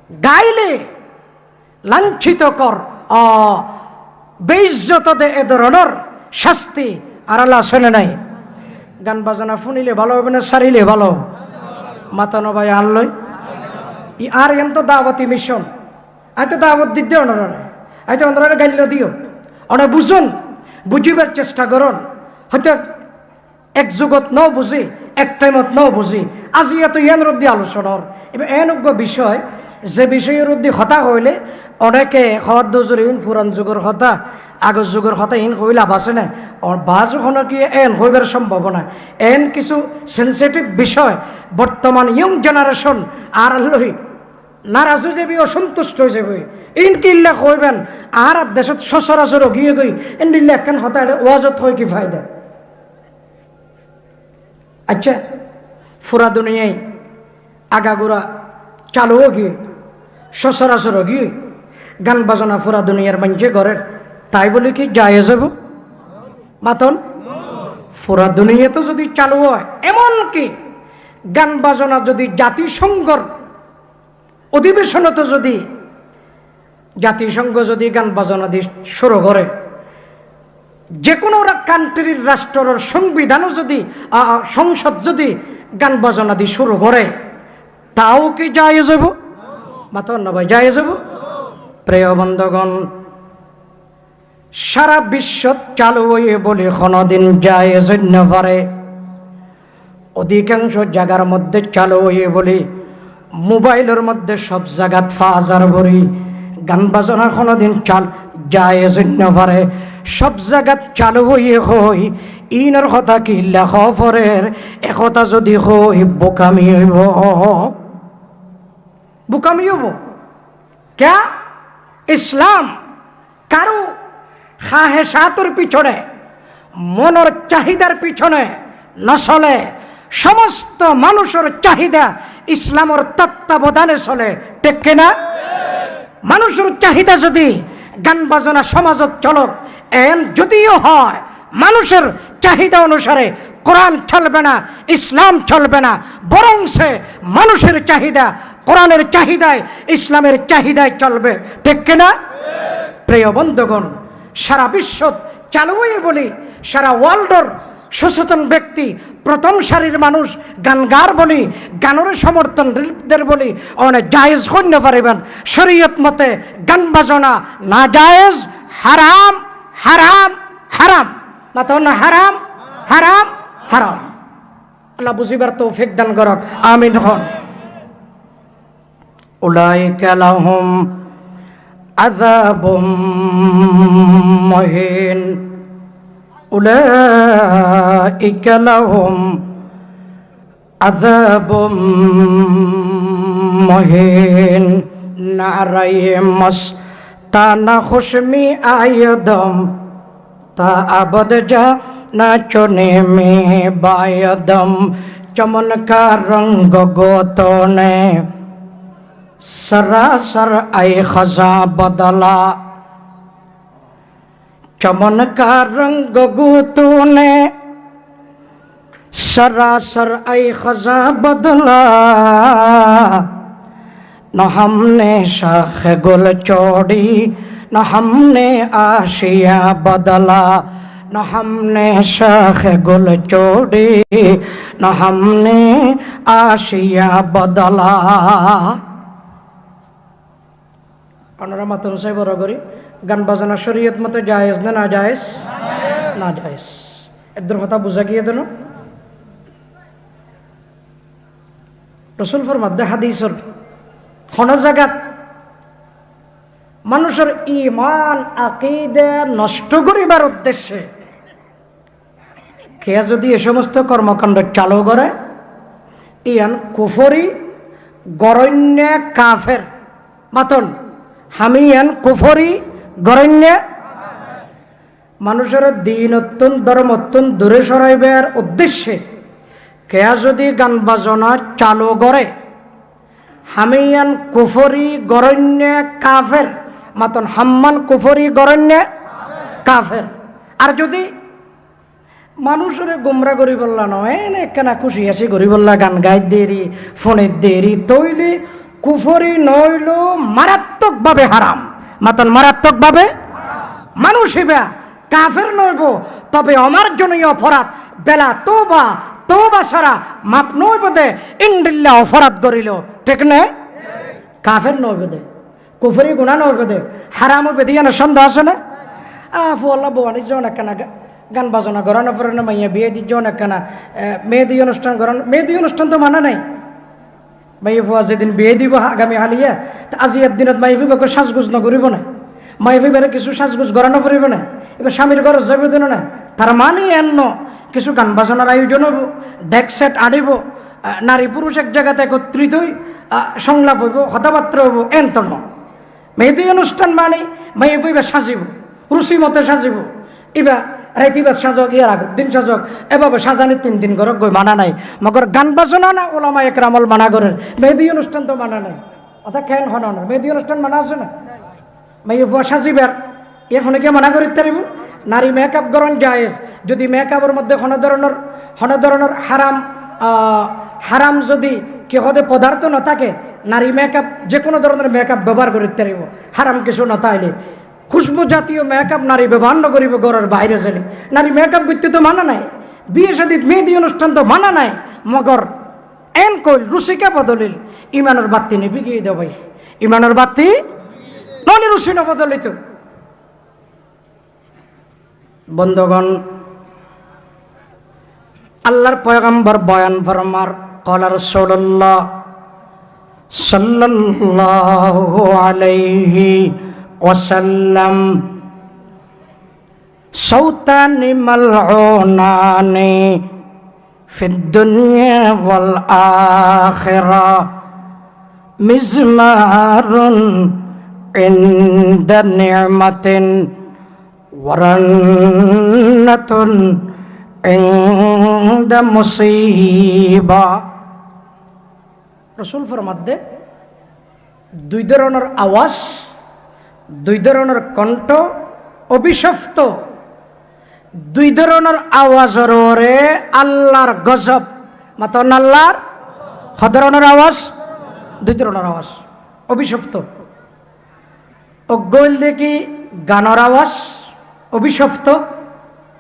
[SPEAKER 1] গাইলে লাঞ্ছিত কর বেইজ্জত ওদে এ ধরনের শাস্তি আর আল্লাহ শুনে নাই গান বাজনা শুনিলে ভালো হবে না সারিলে ভালো মাতানো ভাই আনলই আর এম তো দাওয়াতি মিশন আইতো দাওয়াত দিতে ওনারা আইতো ওনারা গাইলে দিও ওরা বুঝুন বুঝিবার চেষ্টা করুন হয়তো এক যুগত ন বুঝি এক টাইমত ন বুঝি আজি এত এন রদ্দি আলোচনার এবার এনেজ্ঞ বিষয় যে বিষয়ের উদ্দি হতা হইলে অনেকে হওয়ার দজুর ইন পুরান যুগের হতা আগের যুগের হতা ইন হইলে বাসে না বাস ওখানে কি এন হইবার সম্ভাবনা এন কিছু সেন্সিটিভ বিষয় বর্তমান ইয়ং জেনারেশন আর লই নারাজ হয়ে যাবি অসন্তুষ্ট হয়ে যাবে ইন কিল্লা কইবেন আর দেশত সচরাচর গিয়ে গই এন দিল্লা একখান হতা ওয়াজত হয় কি ফায়দা আচ্ছা ফুরা দুনিয়ায় আগাগোড়া চালুও গিয়ে সচরাচর গিয়ে গান বাজনা ফুরা দুনিয়ার মানুষে ঘরের তাই বলে কি যায় যাব মাতন ফুরা দুনিয়া তো যদি চালু হয় এমনকি গান বাজনা যদি জাতিসংঘর অধিবেশনত যদি জাতিসংঘ যদি গান বাজনা দিয়ে শুরু করে যে কোনো কান্ট্রির রাষ্ট্রের সংবিধানও যদি সংসদ যদি গান বাজনা দিয়ে শুরু করে তাও কি যায় যাব মাতন না ভাই যায় যাব প্রিয় বন্ধুগণ সারা বিশ্ব চালু হয়ে বলে কোনোদিন যায় জন্য পারে অধিকাংশ জায়গার মধ্যে চালু হয়ে বলে মোবাইলের মধ্যে সব জায়গাত ফাজার ভরি গান বাজনা কোনোদিন চাল যায় জন্য পারে সব জায়গাত চালু হয়ে হই ইনের কথা কি লেখ পরের একথা যদি হই বোকামি হইব বুকামি হব ক্যা ইসলাম কারো খাহেসাতুর পিছনে মনের চাহিদার পিছনে নচলে সমস্ত মানুষের চাহিদা ইসলামের তত্ত্বাবধানে চলে ঠিক কিনা মানুষের চাহিদা যদি গান বাজনা সমাজত চলক এন যদিও হয় মানুষের চাহিদা অনুসারে কোরআন চলবে না ইসলাম চলবে না বরং সে মানুষের চাহিদা কোরআনের চাহিদায় ইসলামের চাহিদায় চলবে ঠিক কিনা প্রিয় বন্ধুগণ সারা বিশ্ব চালু হয়ে বলি সারা ওয়ার্ল্ডর সচেতন ব্যক্তি প্রথম সারির মানুষ গানগার বলি গানের সমর্থনদের বলি অনেক জায়েজ কন্য পারিবেন শরীয়ত মতে গান বাজনা না জায়েজ হারাম হারাম হারাম মাত্র না হারাম হারাম হারাম আল্লাহ বুঝিবার তৌফিক দান করক আমিন হন উলাইকা লাহুম আযাবুম মুহিন উলাইকা লাহুম আযাবুম মুহিন নারায়ে মাস্তানা খুশমি আয়দম তা আবদ যা নাচনে মে বায়দম চমন কা রঙ্গ গোতনে সরাসর আই খজা বদলা চমন কা রঙ্গ গোতনে সরাসর আই খজা বদলা न हमने शाख गुल चोड़ी न हमने आशिया बदला न हमने शाख गुल चोड़ी न हमने आशिया बदला আপনারা মাতন চাই বড় করি গান বাজানা শরীয়ত মতে জায়েজ না না জায়েজ? না জায়েজ। এদের কথা বুঝা গিয়ে দেন রসুল ফরমাদ্দে হাদিসর হন জায়গাত মানুষের ইমান আকীদা নষ্ট করিবার উদ্দেশ্যে কে যদি এ সমস্ত কর্মকাণ্ড চালু করে ইয়ান কুফরি গরণ্য কাফের মাতন হামি ইয়ান কুফরি গরণ্য মানুষের দিন অত্যন্ত ধর্ম অত্যন্ত দূরে সরাইবার উদ্দেশ্যে কেয়া যদি গান বাজনা চালু করে হামিয়ান কুফরি গরণ্য কাফের মাতন হাম্মান কুফরি গরণ্য কাফের। আর যদি মানুষের গুমরা করি বললা নয় কেনা খুশি আসি করি বললা গান গাই দেরি ফোনের দেরি তৈলি কুফরি নইল মারাত্মকভাবে হারাম মাতন মারাত্মকভাবে মানুষ হিবা কাফের নইব তবে আমার জন্যই অপরাধ বেলা তোবা সারা মাপ নইব দে ইন্দিল্লা অপরাধ করিল ঠিক না কাফের নইব দে কুফরি গুণা নইব দে হারামও বেদিয়ানো সন্দেহ আছে না আল্লাহ বোয়ানি যাও না কেনা গান বাজনা গড়ানো পড়ানো মাইয়া বিয়ে দি যাও না কেনা মেহেদি অনুষ্ঠান গড়ানো মেহেদি অনুষ্ঠান তো মানা নাই মাইয়া ফুয়া যেদিন বিয়ে দিব আগামী হালিয়া তা আজি একদিনত মাই ফুবাকে সাজগুজ নকরিব না মাই ফুবারে কিছু সাজগুজ গড়ানো পড়িব না এবার স্বামীর ঘর যাবে দিন না তার মানে এন্ন কিছু গান বাজনার আয়োজন হইব ডেক সেট আনিব নারী পুরুষ এক জায়গাতে একত্রিত হই সংলাপ হইব কথাবার্তা হইব এন্ত ন মেহেদি অনুষ্ঠান মানে মাইয়া ফুইবা সাজিব রুচি মতে সাজিব এবার রাইতিবাদ সাজক ইয়ার আগের দিন সাজক এভাবে সাজানি 3 দিন ঘরক গই মানা নাই মগর গান বাজনা না ওলামা একরামল মানা করেন মেহেদি অনুষ্ঠান তো মানা নাই অর্থাৎ কেন হন না মেহেদি অনুষ্ঠান মানা আছে না মাইয়া ফুয়া সাজিবার এখানে কে মানা করিতে পারিব নারী মেকআপ গরণ জায়েজ যদি মেকআপের মধ্যে কোনো ধরনের হারাম যদি কে হদে পদার্থ না থাকে নারী মেকআপ যে কোনো ধরনের মেকআপ ব্যবহার করিতে পারিব হারাম কিছু না তাইলে খুশবু জাতীয় মেকআপ নারী ব্যবহার না করিব ঘরের বাইরে চলে নারী মেকআপ করতে তো মানা নাই বিয়ে শাদী মেহেদি অনুষ্ঠান তো মানা নাই মগর এন কইল রুচিকা বদলিল ইমানের বাতি নিবি গিয়ে দেব ভাই ইমানের বাতি ননি রুচি না বদলিত বন্ধুগণ আল্লাহর পয়গম্বর বয়ান ফরমার ক্বালা রাসূলুল্লাহ সাল্লাল্লাহু আলাইহি ওয়াসাল্লাম সাউতানি মালউনানি ফিদ দুনিয়া ওয়াল আখিরা মিজমারুন ইনদা নি'মাতিন ওয়ারান্নাতুন ইনদা মুসিবা। রাসূল ফরমাদ্দে 2 ধরনের আওয়াজ 2 ধরনের কণ্ঠ অভিশপ্ত 2 ধরনের আওয়াজের ওরে আল্লাহর গজব মাতন আল্লাহর ধরনের আওয়াজ 2 ধরনের আওয়াজ অভিশপ্ত অগল দেখি গানের আওয়াজ অভিশপ্ত।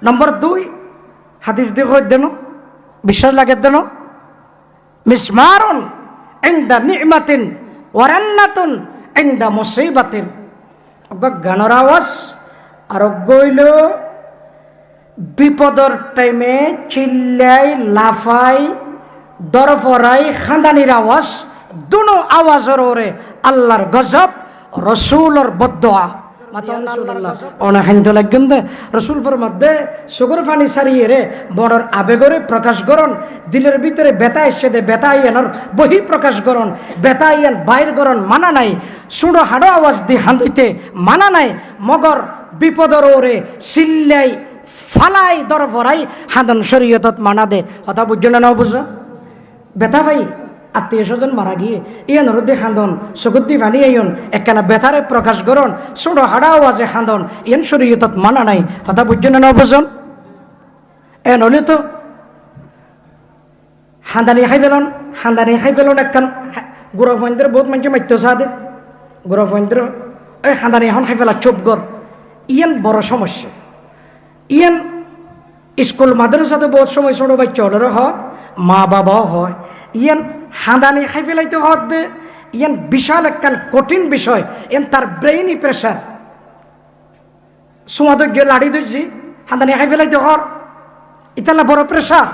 [SPEAKER 1] নম্বর 2 হাদিস দেখো দেন বিশ্বাস লাগে দেন মিসমারুন ইনদা নি'মাতিন ওয়ারান্নাতুন ইনদা মুসিবাতিন গানের আওয়াজ আর গইল বিপদর টাইমে চিল্লাই লাফাই দরফরাই খান্দানির আওয়াজ দুনো আওয়াজের ওরে আল্লাহর গজব রসুলর বদদোয়া রসুল মধ্যে সুগর পানি সারিয়ে রে বড়র আবেগরে প্রকাশ করন দিলের ভিতরে বেতা এসে দে বেতা ইয়ানোর বহি প্রকাশ করন বেতা ইয়ান বাইর করন মানা নাই সুড়ো হাড়ো আওয়াজ দি হাঁদিতে মানা নাই মগর বিপদর ওরে সিল্লাই ফালাই দর ভরাই হাঁদন শরীয়তত মানা দে কথা বুঝছো না বুঝো বেতা ভাই আত্মীয় স্বজন মারা গিয়ে ইয়ান রোদে খান্দন চকুতি ফানি আইন একখানা বেতারে প্রকাশ করন ছোট হাড়া আওয়াজে খান্দন ইয়ান শরীয়তত মানা নাই কথা বুঝছো না বুঝন এ নলে তো হাঁদানি খাই পেলন একখান গুড়া ফয়েন্দ্র বহুত মানুষ মাত্য চা দে গুড়া ফয়েন্দ্র ওই হাঁদানি এখন খাই পেলা চুপ গর ইয়ান বড় সমস্যা ইয়ান স্কুল মাদ্রাসাতে বহুত সময় ছোট বাচ্চা হলেরও হয় মা বাবাও হয় ইয়ান হাঁদানি খাই পেলাইতে হত দে ইয়ান বিশাল একখান কঠিন বিষয়, এন তার ব্রেইনই প্রেশার। সুমাদক যে লাড়ি দিচ্ছি হান্দানি খাই ফেলাই হর ইতালা বড় প্রেশার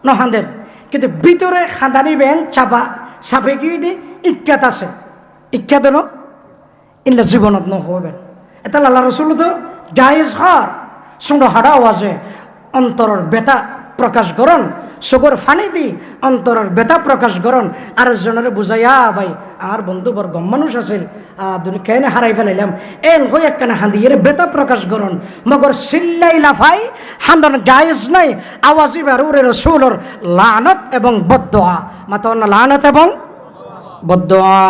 [SPEAKER 1] ন হান্দের, কিন্তু ভিতরে খান্দানি বেন চাপা চাপে কি দি ইজ্ঞাত আছে, ইজ্ঞাত ন ইনলা জীবনত নহবেন। এটা আল্লাহ রসুল তো জায়েজ হর সুন্দর হাড়াও আছে অন্তরের বেতা প্রকাশ করন, চকুর ফানি দি অন্তরের বেতা প্রকাশ করন, আর জনের বুঝাইয়া ভাই আর বন্ধু বর গম মানুষ আছিল দুনি কেন হারাই ফেলাইলাম এন হই একখানে হান্দি এর বেতা প্রকাশ করন, মগর সিল্লাই লাফাই হান্দন জায়েজ নাই। আওয়াজি বেরুরে রসুলর লানত এবং বদদোয়া, মাতা লানত এবং বদদোয়া।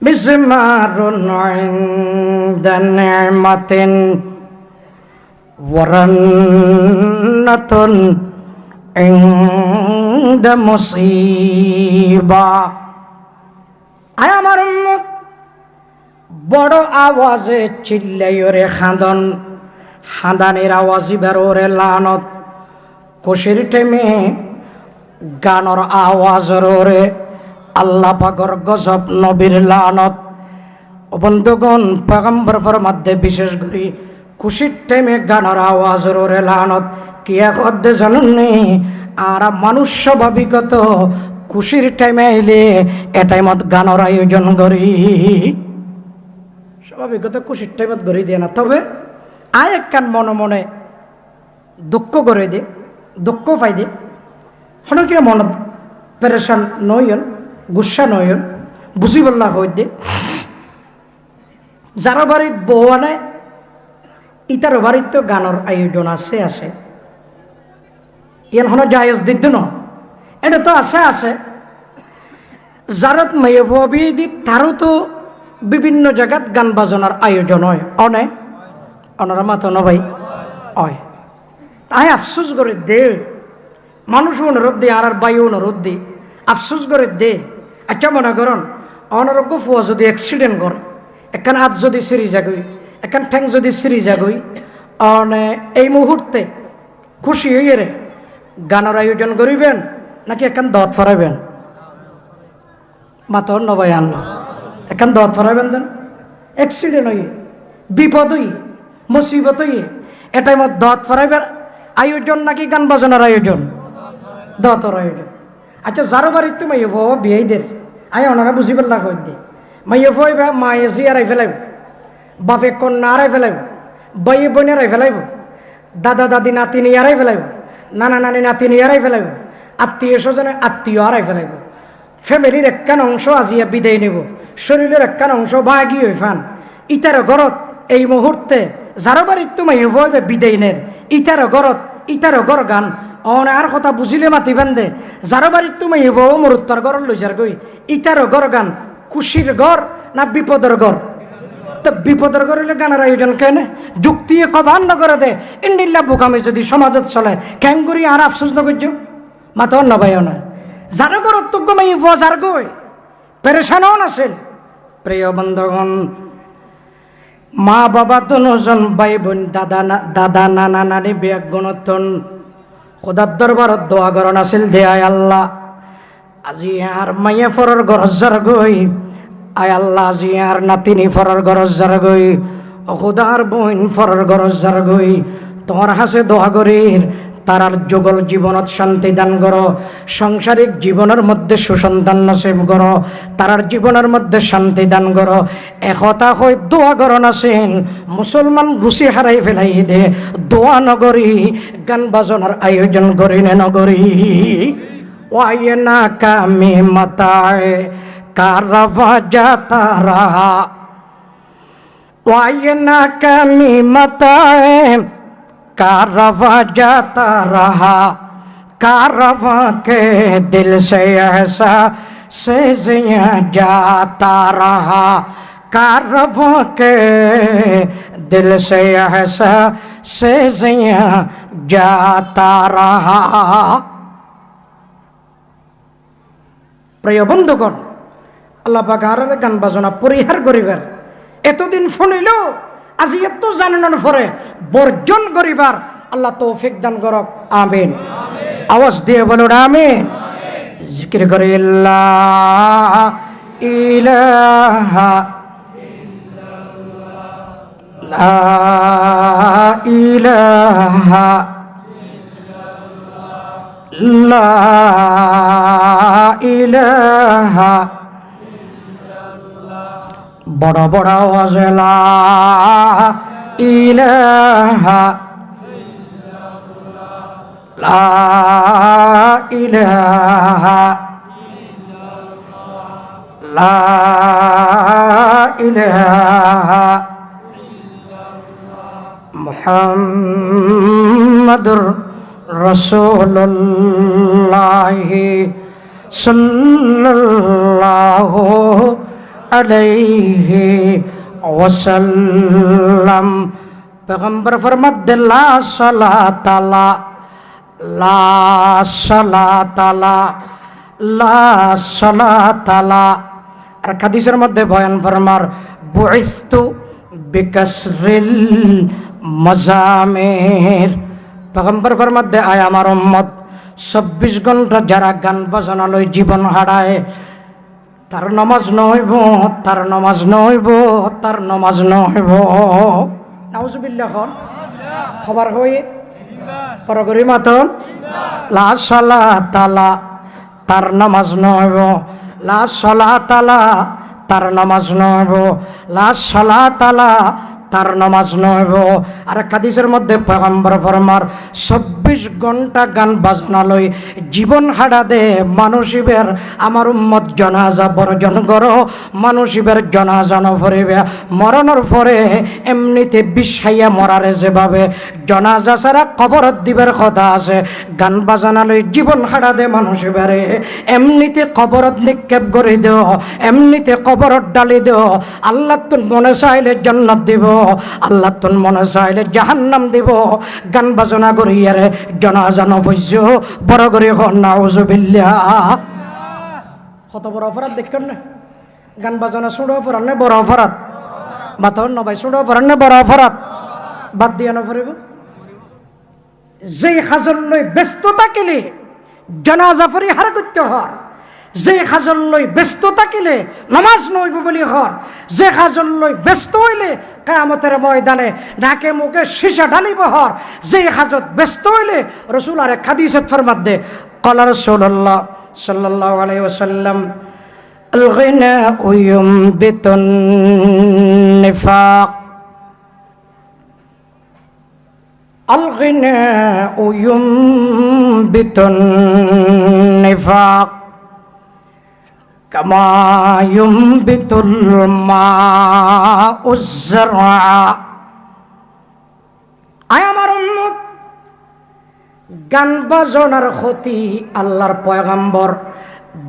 [SPEAKER 1] মিজমারুন ইনদা নি'মাতিন ওয়ারান্নাতুন ইনদা মুসিবা। আয় আমার উম্মত, বড় আওয়াজে চিল্লাইরে খান্দন, হাঁদানের আওয়াজি বেরোরে লানত, খুশির টেমে গানর আওয়াজের ওরে আল্লাহ পাকর গজব নবীর লানত। বন্ধুগণ পয়গম্বর ফরমাতে বিশেষ করে খুশির টাইমে গানের আওয়াজের ওরে লানত কিয়া কদ্দে জানুননি। আর মানুষ স্বাভাবিকত খুশির টাইমে আইলে এ টাইমত গানের আয়োজন করি, স্বাভাবিকত খুশির টাইমত করি দিয়ে না। তবে আয় একখান মনে মনে দুঃখ করে দে, দুঃখ পাই দে, হঠাৎ কিনা মনত পেরেশান নইন, গুসা নয়ন, বুঝি বললা হই দে। যারা বাড়িত বউ আনে ইতার বাড়িত তো গানের আয়োজন আছে আছে, ইয়ান হন জায়েজ দিত ন, এটা তো আছে আছে। যারত মেয়ে ববি দি তারও তো বিভিন্ন জায়গাত গান বাজনার আয়োজন হয়, অনে অনারা মাতো ন ভাই হয়। তাই আফসোস করে দে, মানুষ অনুরোধ দে আর বায়ু অনুরোধ দে, আফসোস করে দে। আচ্ছা মনে করুন অনারোগ্য ফুয়া যদি অ্যাক্সিডেন্ট করে, একখান হাত যদি সিঁড়ি যাগই, একখান ঠ্যাং যদি সিঁড়ি যাগই, অনে এই মুহূর্তে খুশি হইয়ে রে গানের আয়োজন করিবেন নাকি একখান দত ফরাইবেন? মাতর নবাই আনলো একখান দত ফরাইবেন দেন। অ্যাক্সিডেন্ট হইয়ে, বিপদ হইয়ে, মুসিবত হইয়ে এটাই মত দত ফরাইবেন আয়োজন নাকি গান বাজনার আয়োজন? দতর আয়োজন। আচ্ছা যারো বাড়ির তো মাইয়ে বাবা বিয়েদের আয় ওনারা বুঝি পেলা কই দি মাইয়ে বই বা মায়ে জিয়ারাই ফেলাইব, বাপে কন্যা আড়াই ফেলাইব, বইয়ে বোনের আড়াই ফেলাইব, দাদা দাদি নাতিনি আড়াই ফেলাইব, নানা নানি নাতিনি আড়াই ফেলাইব, আত্মীয় স্বজনে আত্মীয় আড়াই ফেলাইব। ফ্যামিলির একখান অংশ আজিয়া বিদায় নেব, শরীরের একখান অংশ বাগি হয়ে ফান। ইতার ঘরত এই মুহূর্তে যারো বাড়ির তো মাইয়ে বই বিদায় নের ইতার ঘরত ইতার ঘর গান অনে আর কথা বুঝিলে মাতি বান্ধে। যারো বাড়ির তুমি বউ মরুত্তর ঘর লই যার গই ইতারও ঘর গান খুশির ঘর না বিপদের ঘর? তো বিপদের ঘর হইলে গানের আয়োজন কেন? যুক্তি কবান নগরে দে ইন্ডিল্লা বোকামি যদি সমাজত চলে ক্যাঙ্গুরি আর আফসোস নগর্য মাতো অন্য ভাই নয়। যারো ঘর তোক মাই বউ যার গই পেরেশানও নাছিল। প্রিয় বন্ধুগণ, মা বাবা দুজন ভাই বোন দাদা নানা নানি বিয়াক গণতন খোদার দরবারত দোয়া করন আছিল দে আয় আল্লাহ আজি আর মাইয়া ফরর গরজার গই, আয় আল্লাহ আজি আর নাতিনি ফরর গরজার গই, খোদার বোন ফরর গরজার গই। তোমার হাসে দোয়া করির তারার যুগল জীবনত শান্তি দান করো, সাংসারিক জীবনের মধ্যে সুসন্তান নসিব করো, তারার জীবনের মধ্যে শান্তি দান করো। একতা হয়ে দোয়া করন আছেন মুসলমান গুছি হারাই ফেলাই দে দোয়া নগরী গান বাজনার আয়োজন করি নে নগরী। ওয়ায়ে না কামি মাতায় কারভা যাতা রাহা, ওয়ায়ে না কামি মাতায় कारवा जाता रहा, कारवा के दिल से ऐसा से जिया जाता रहा, कारवा के दिल से ऐसा से जिया जाता रहा। প্রিয় বন্ধুগণ, আল্লাহ পাক আর গান বাজনা পরিহার করিবার এতদিন শুনিল, আজি এত জানানোর পরে বর্জন করিবার আল্লাহ তৌফিক দান করক। আমিন। আওয়াজ দিয়ে বলুন আমিন। জিকির করে লা ইলাহা লা ইলাহা লা ইলাহা বড় বড় আওয়াজে লা ইলাহা লা ইলাহা লা ইলাহা মুহাম্মাদুর রাসূলুল্লাহ সাল্লাল্লাহু আলাইহি ওয়াসাল্লাম। পেগম্বর ফরমাতে লা সালাত আলা লা সালাত আলা লা সালাত আলা। আর হাদিসের মধ্যে বয়ান ফরমার বুইস্তু বিকাসরিল মাজামির। পেগম্বর ফরমাতে আয় আমার উম্মত 24 ঘন্টা যারা গান বাজনা লই জীবন হারায় তার নামাজ নহইব, তার নামাজ নহইব, তার নামাজ নহইব। নাউজুবিল্লাহ খবর হই পরগরি মাতন লা সালাত আলা তার নামাজ নহইব, লা সালাত আলা তার নামাজ নহইব, লা সালাত আলা তার নামাজ নহইব। আর হাদিসের মধ্যে পয়গম্বর ফরমার 24 ঘন্টা গান বাজনা লই জীবন হারা দে মানুষিবের আমার উম্মত জনাজা বর্জন করো, মানুষিবের জনাজা নফরিবে মরণের পরে এমনিতে বিষাইয়া মরারে যেভাবে জনাজা ছাড়া কবরত দিবের কথা আছে, গান বাজানা লই জীবন হারা দে মানুষিবেরে এমনিতে কবরত নিক্ষেপ করে দেও, এমনিতে কবরত ডালি দেও। আল্লাহ তুন মনে চাইলে জান্নাত দিব, আল্লাহ তুন মনে চাইলে জাহান্নাম দিব। গান বাজনা করিয়ারে জনাজা নফইছ বড় করে হন নাউজুবিল্লাহ। কত বড় অপরাধ দেখেন না, গান বাজনা ছোট অপরাধ না বড় অপরাধ? বাতর নবাই ছোট অপরাধ না বড় অপরাধ? বাদ দিয়া নফরিব। যেই হাজর লই ব্যস্ত থাকিলে জনাজা পরিহার করতে হয়, যে হাজর লই ব্যস্ত থাকিলে নামাজ নইব বলি হর, যে হাজর লই ব্যস্ত হইলে কিয়ামতের ময়দানে নাকে মুখে সীসা ঢালিব হর, যে হাজত ব্যস্ত হইলে রাসূল আর এক হাদিসে ফরমাত দে ক্বালা রাসূলুল্লাহ সাল্লাল্লাহু আলাইহি ওয়াসাল্লাম আল গিনা ইউমবিতুন নিফাক, আল গিনা ইউমবিতুন নিফাক কামা ইউমবিতুল মাউজ যারআ। আয় আমার উম্মত, গান বাজনার ক্ষতি আল্লাহর পয়গম্বর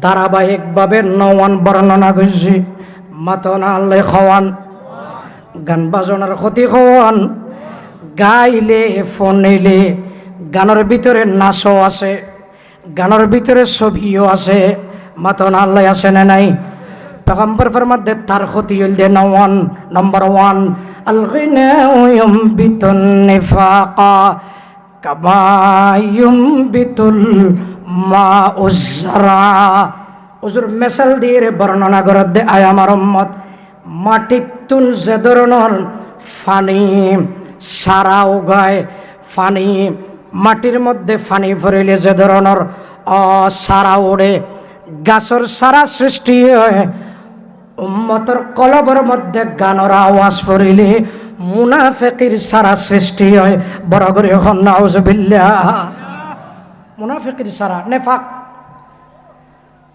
[SPEAKER 1] ধারাবাহিকভাবে 9 বর্ণনা করেছে। মাতনা আল্লাহ খাওয়ান, গান বাজনার ক্ষতি খাওয়ান, গাইলে ফোনিলে গানের ভিতরে নাচও আছে, গানের ভিতরে ছবিও আছে। মাতন আল্লাহ আছে না নাই? পেগম্বর ফরমাতে তার ক্ষতি হইল যে নম্বর 1 আল গিনা ইউমবিতুন নিফাকা কামা ইউমবিতুল মাউজ যারআ। হুজুর মেসাল দিয়ে বর্ণনা করে দে আয় আমার উম্মত, মাটিতুন যে ধরনের ফানি সারা উগায়, ফানি মাটির মধ্যে ফানি ভরিলে যে ধরনের সারা ওড়ে, গাছর সারা সৃষ্টি হয়, উম্মতর কলবের মধ্যে গানের আওয়াজ পড়িলে মুনাফিকের সারা সৃষ্টি হয়। বড় করে হন নাউজুবিল্লাহ। মুনাফিকের সারা নেফাক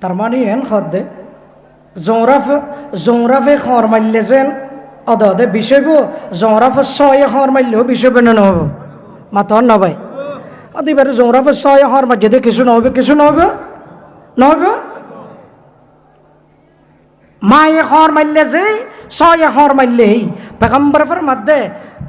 [SPEAKER 1] তার মানে এন খদ্দে জৌরাফে খর মারলে যেন অদে বিষয়ব, জৌরাফে 6 খর মারলেও বিষয়ব না নহব। মাতন না ভাই, অদিবারে জৌরাফে 6 খর মারলে কিছু নহবে, কিছু নহবে নহবে। মায়ে খর মারলে যে 6 খর মারলেই পেগম্বরের মধ্যে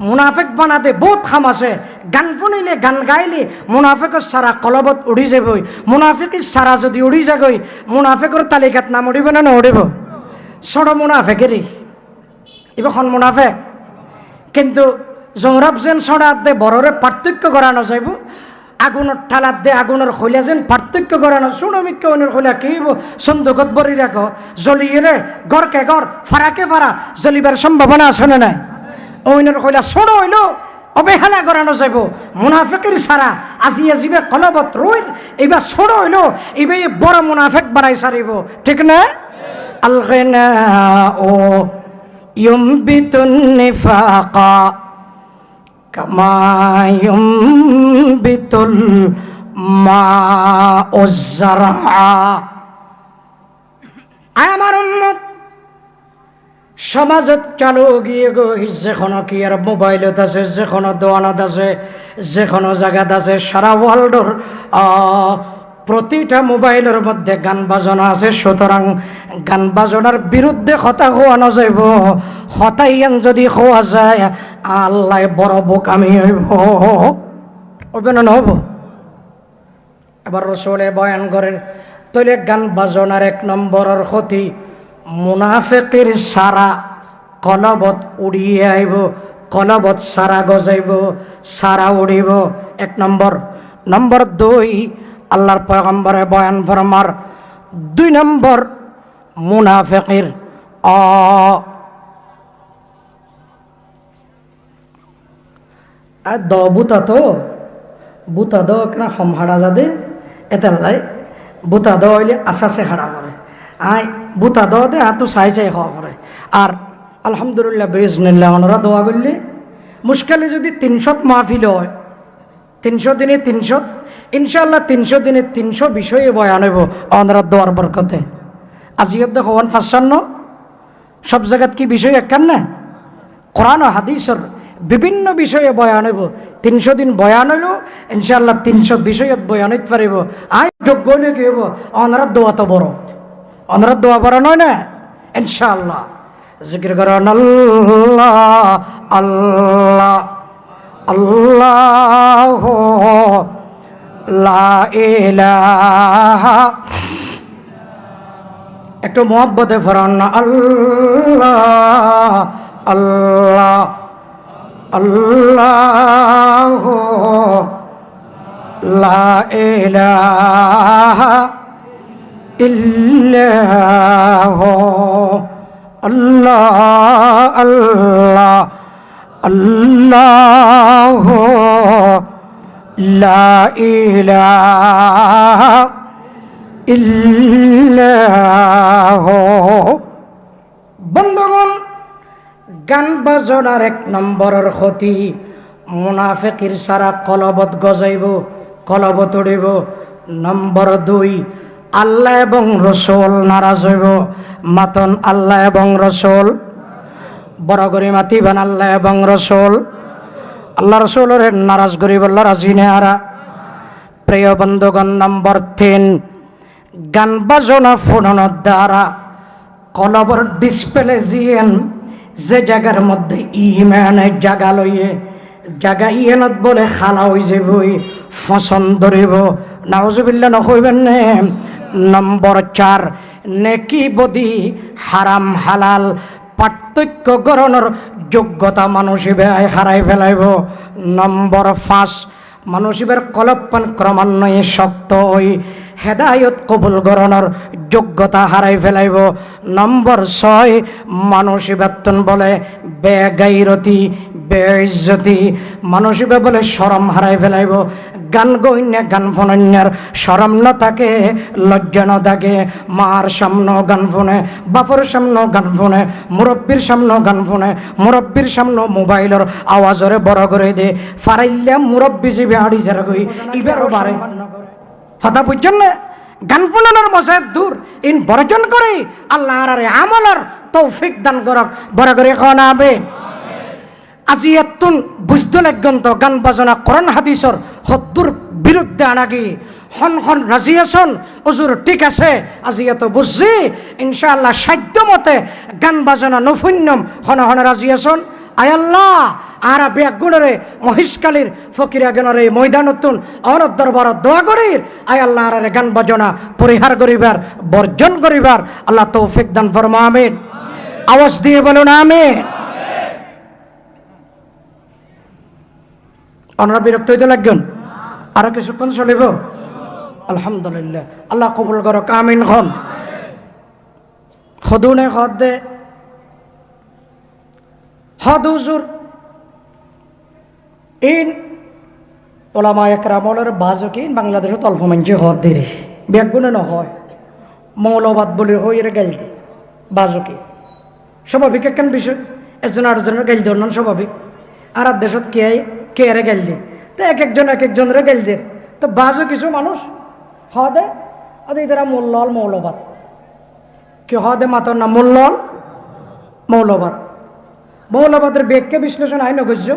[SPEAKER 1] মুনাফিক বানাতে বহুত খাম আছে। গান শুনিলে গান গাইলে মুনাফিকের সারা কলবত উড়ি যাবই। মুনাফিকের সারা যদি উড়ি যাগই মুনাফিকের তালিকাত নাম উড়িব না নড়িব? ছোট মুনাফিকেরই এখন মুনাফিক, কিন্তু জৌরাব যেন ছড়া দে বড়রে পার্থক্য করানো যাইব। আগুনের ঠালাত দে আগুনের খৈলা যেন পার্থক্য করে না শুনো মিক্কনের খৈলা কি সন্দুকত বরি রাখো জ্বলিয়ে রে গড়কে গড় ফারাকে ফারা জ্বলিবার সম্ভাবনা আছে না নাই ওইনের খৈলা ছোড়ো হইলো অবহেলা করানো যাব মুনাফিকের সারা আজি আজিবে কলবত রইল এইবার ছোড়ো হইলো এইবার বড় মুনাফিক বানাই সারিব ঠিক না আল গিনা ও ইউমবিতুন নিফাকা কামা ইউমবিতুল মাউজ জারআ আমার উম্মত সমাজত চালু গিয়ে গই যেখানে কি আর মোবাইলত আছে যেখানে দোকানত আছে যেখানে জায়গাত আছে সারা ওয়ার্ল্ডর প্রতিটা মোবাইলের মধ্যে গান বাজনা আছে সুতরাং গান বাজনার বিরুদ্ধে কথা হওয়ানো যাইব হতাইয়ান যদি হওয়া যায় আল্লাহ বড় বোকামি হইব হবে না হব এবার রসুলে বয়ান করেন তৈলে গান বাজনার এক নম্বরের ক্ষতি মুনাফিকের সারা কলবত উড়িয়ে আইব কলবত সারা গজাইব সারা উড়িব এক নম্বর নম্বর দুই আল্লাহর পয়গম্বরে বয়ান ফরমার দুই নম্বর মুনাফিকের বুতা দ কেনা হম হাড়া যাদে এতেলাই বুতা দ হইলে আশাসে হাড়া পড়ে আই বুতা দ দে হাতু চাই চাই খাওয়া পড়ে আর আলহামদুলিল্লাহ বিজনিল্লাহ ওনারা দোয়া করলে মুশকিলে যদি 300 মাহফিল হয় 300 দিনে 300 ইনশাআল্লাহ 300 দিনে 300 বিষয়ে বয়ান হইব ওনারা দোয়ার বরকতে আজিয়ত দেখো 155 সব জায়গাত কি বিষয় একখান না কোরআন ও হাদিসের বিভিন্ন বিষয়ে বয়ান হইব 300 দিন বয়ান হইল ইনশাআল্লাহ 300 বিষয়ত বয়ান হইতে পারিব আই যোগ্য হইলে কি হইব ওনারা দোয়া তো বড় ওনারা দোয়া বড় নয় না ইনশাআল্লাহ জিকির করেন আল্লাহ আল্লাহ আল্লাহ লা ইলাহা একটু মোহাব্বতে ফরান না আল্লাহ আল্লাহ আল্লাহ লা ইলাহা ইল্লাল্লাহ আল্লাহ আল্লাহ আল্লাহ লা ইলাহা ইল্লাল্লাহ বন্ধুগণ গান বাজনার এক নম্বরের ক্ষতি মুনাফিকের সারা কলবত গজাইব কলবত উড়িব নম্বর দুই আল্লাহ এবং রসুল নারাজ হইব মাতন আল্লাহ এবং রসুল বড় করে মাতিবেন আল্লাহ এবং রসুল আল্লাহ রসুলের নারাজ করিব আল্লাহ রাজি নেহারা প্রিয় বন্ধুগণ নম্বর 3 গান বাজনা ফোনের দ্বারা কলবর ডিসপ্লে জিয়েন যে জায়গার মধ্যে ইমানের জায়গা লইয়ে জায়গা ইয়েনত বলে খালা হয়ে যাব ফসন ধরিব নাউজুবিল্লাহ নকইবেন নে নম্বর 4 নেকি বদি হারাম হালাল পার্থক্য গণনার যোগ্যতা মানুষিবে হারাই ফেলাইব নম্বর 5 মানুষিবের কলপ্পান ক্রমান্বয়ে শক্ত হই হেদায়ত কবুল গণনার যোগ্যতা হারাই ফেলাইব নম্বর 6 মানুষিবেতন বলে বেগাইরতি বেইজ্জতি মানুষিবে বলে শরম হারাই ফেলাইব গান গইন্যা গান ফোনার শরম ন থাকে লজ্জা ন থাকে মার সামনে গান ফোনে বাপর সামনে গান ফোনে মুরব্বীর সামনে গান ফোনে মুরব্বীর সামনে মোবাইলের আওয়াজরে বড় করে দে ফারাইল্লা মুরব্বী যে বিহাড়ি যারা গই ইবারও বারে হতা বুঝছেন না গান ফোনানোর মজার দূর ইন বর্জন করে আল্লাহ আর আমলের তৌফিক দান করক বড় করে খাওয়া হবে আজি এতুন বুঝতে লাগন তো গান বাজনা কোরআন হাদিসর হদ্দুর বিরুদ্ধে আনাগি হন হন রাজি আছেন হুজুর ঠিক আছে আজি এত বুঝছি ইনশাআল্লাহ সাধ্য মতে গান বাজনা নফুন্যম হন হন রাজি আছেন আয় আল্লাহ আর বেগুণরে মহিষকালীর ফকিরা গণরে ময়দানতুন অনর দরবার দোয়া করি আয় আল্লাহ আর গান বাজনা পরিহার করিবার বর্জন করিবার আল্লাহ তৌফিক দান ফরমা আমিন আওয়াজ দিয়ে বলুন আমিন ওনারা বিরক্ত হইতে লাগবেন আরো কিছুক্ষণ চলিব আলহামদুলিল্লাহ আল্লাহ কবুল করো আমিন খন সদুনে সদ দে সদ হুজুর ইন ওলামা একরামলের বাজকে বাংলাদেশত অল্প মানুষে সদ দিরে ব্যাগুণে নহয় মৌলবাদ বলে হই এর গাইল দে বাজকে স্বাভাবিক একখান বিষয় একজন আরেকজনের গাইল দেওয়ার নন স্বাভাবিক আর দেশত কে এরে গাইল দে তো এক একজনের গাইল দে তো বাজও কিছু মানুষ হদে এরা মোল্লল মৌলবাদ কি হদে মাতর না মোল্লল মৌলবাদ মৌলবাদের ব্যাখ্যা বিশ্লেষণ আইন গজ্য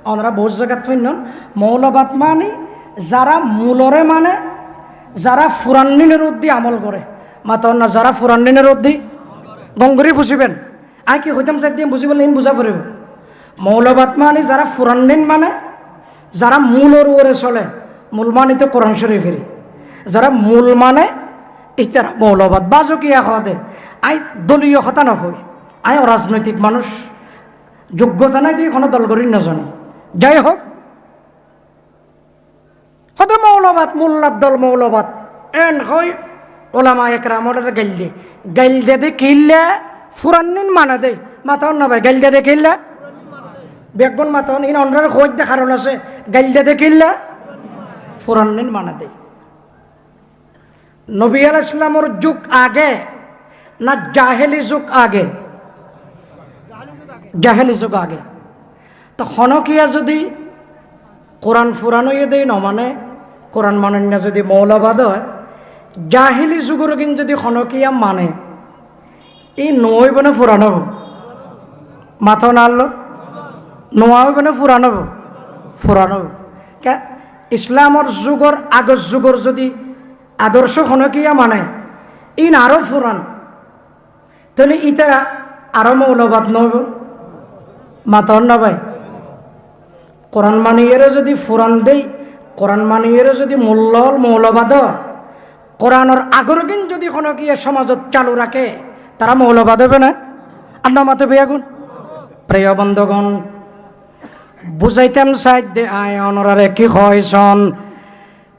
[SPEAKER 1] আমরা বহু জায়গাত ফিরন মৌলবাদ মানে যারা মূলরে মানে যারা ফুরান্নিনের উদ্দি আমল করে মাতর না যারা ফুরান্নিনের উদ্দি গঙ্গুরি বুঝিবেন আই কি হইতাম চাই দিয়ে বুঝিব ইন বুঝা পড়িব মৌলবাদ মানে যারা ফুরান্নিন মানে যারা মূলর ওরে চলে মূল মানে তো কোরআন শরীফেরই যারা মূল মানে ইতারা মৌলবাদ বাজকিয়া হদে আই দলীয় কথা নয় আই অরাজনৈতিক মানুষ যোগ্যতা নাই দিয়ে কোনো দল করি নাজানো যাই হোক হতে মৌলবাদ মোল্লার দল মৌলবাদ এন হয় ওলামা একরামলের গাইল দে কিল্লে ফুরান্নিন মানে দে মাথা না ভাই গাইল দে কিল্লে বেগুন মাথা ইন অন্যের খোঁজ দে কারণ আছে গাইল দে কিল্লে ফুরান্নিন মানে দে নবী আলাইহিস সালামের যুগ আগে না জাহেলি যুগ আগে জাহেলি যুগ আগে তো খনকিয়া যদি কোরআন ফুরানো দেয় ন মানে কোরআন মানেন না যদি মৌলবাদ হয় জাহিলি যুগের কিন্তু যদি খনকিয়া মানে এই নই বনে ফুরানো মাথা নাড়ল নোয়া বনে ফুরানো কে ইসলামর যুগর আগর যুগর যদি আদর্শ খনকিয়া মানে ইন আরো ফুরান তাহলে ইতারা আরো মৌলবাদ নব মাতর না ভাই কোরআন মানিয়ের যদি ফুরান দেই কোরআন মানিয়ের যদি মৌলবাদ কোরআনের আগরগিন যদি কোনো কি সমাজত চালু রাখে তারা মৌলবাদ হবে না আন্না মাতে বেয়াগুন প্রিয় বন্ধুগণ বুঝাইতাম সাইড দে আয় অনরারে কি হয়ছন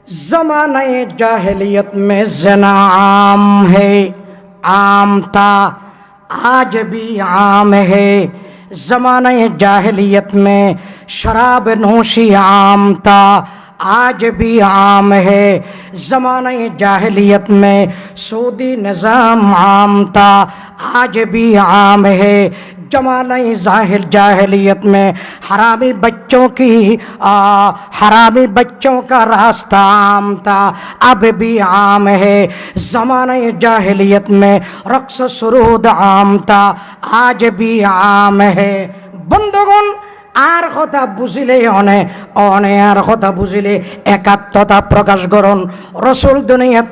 [SPEAKER 1] জমানায়ে জাহেলিয়ত মে जना आम है आम था आज भी आम है ज़माने जाहिलियत में शराब नोशी आम था आज भी आम है ज़माने जाहिलियत में सूदी निज़ाम आम था आज भी आम है जमाने जाहिलियत में हरामी बच्चों का रास्ता आम था अब भी आम है ज़माने जाहिलियत में रक्स सुरूद आम था आज भी आम है बंदगण আর কথা বুঝিলে অনে আর কথা বুঝিলে একাত্মতা প্রকাশ করুন রসুল দুনিয়াত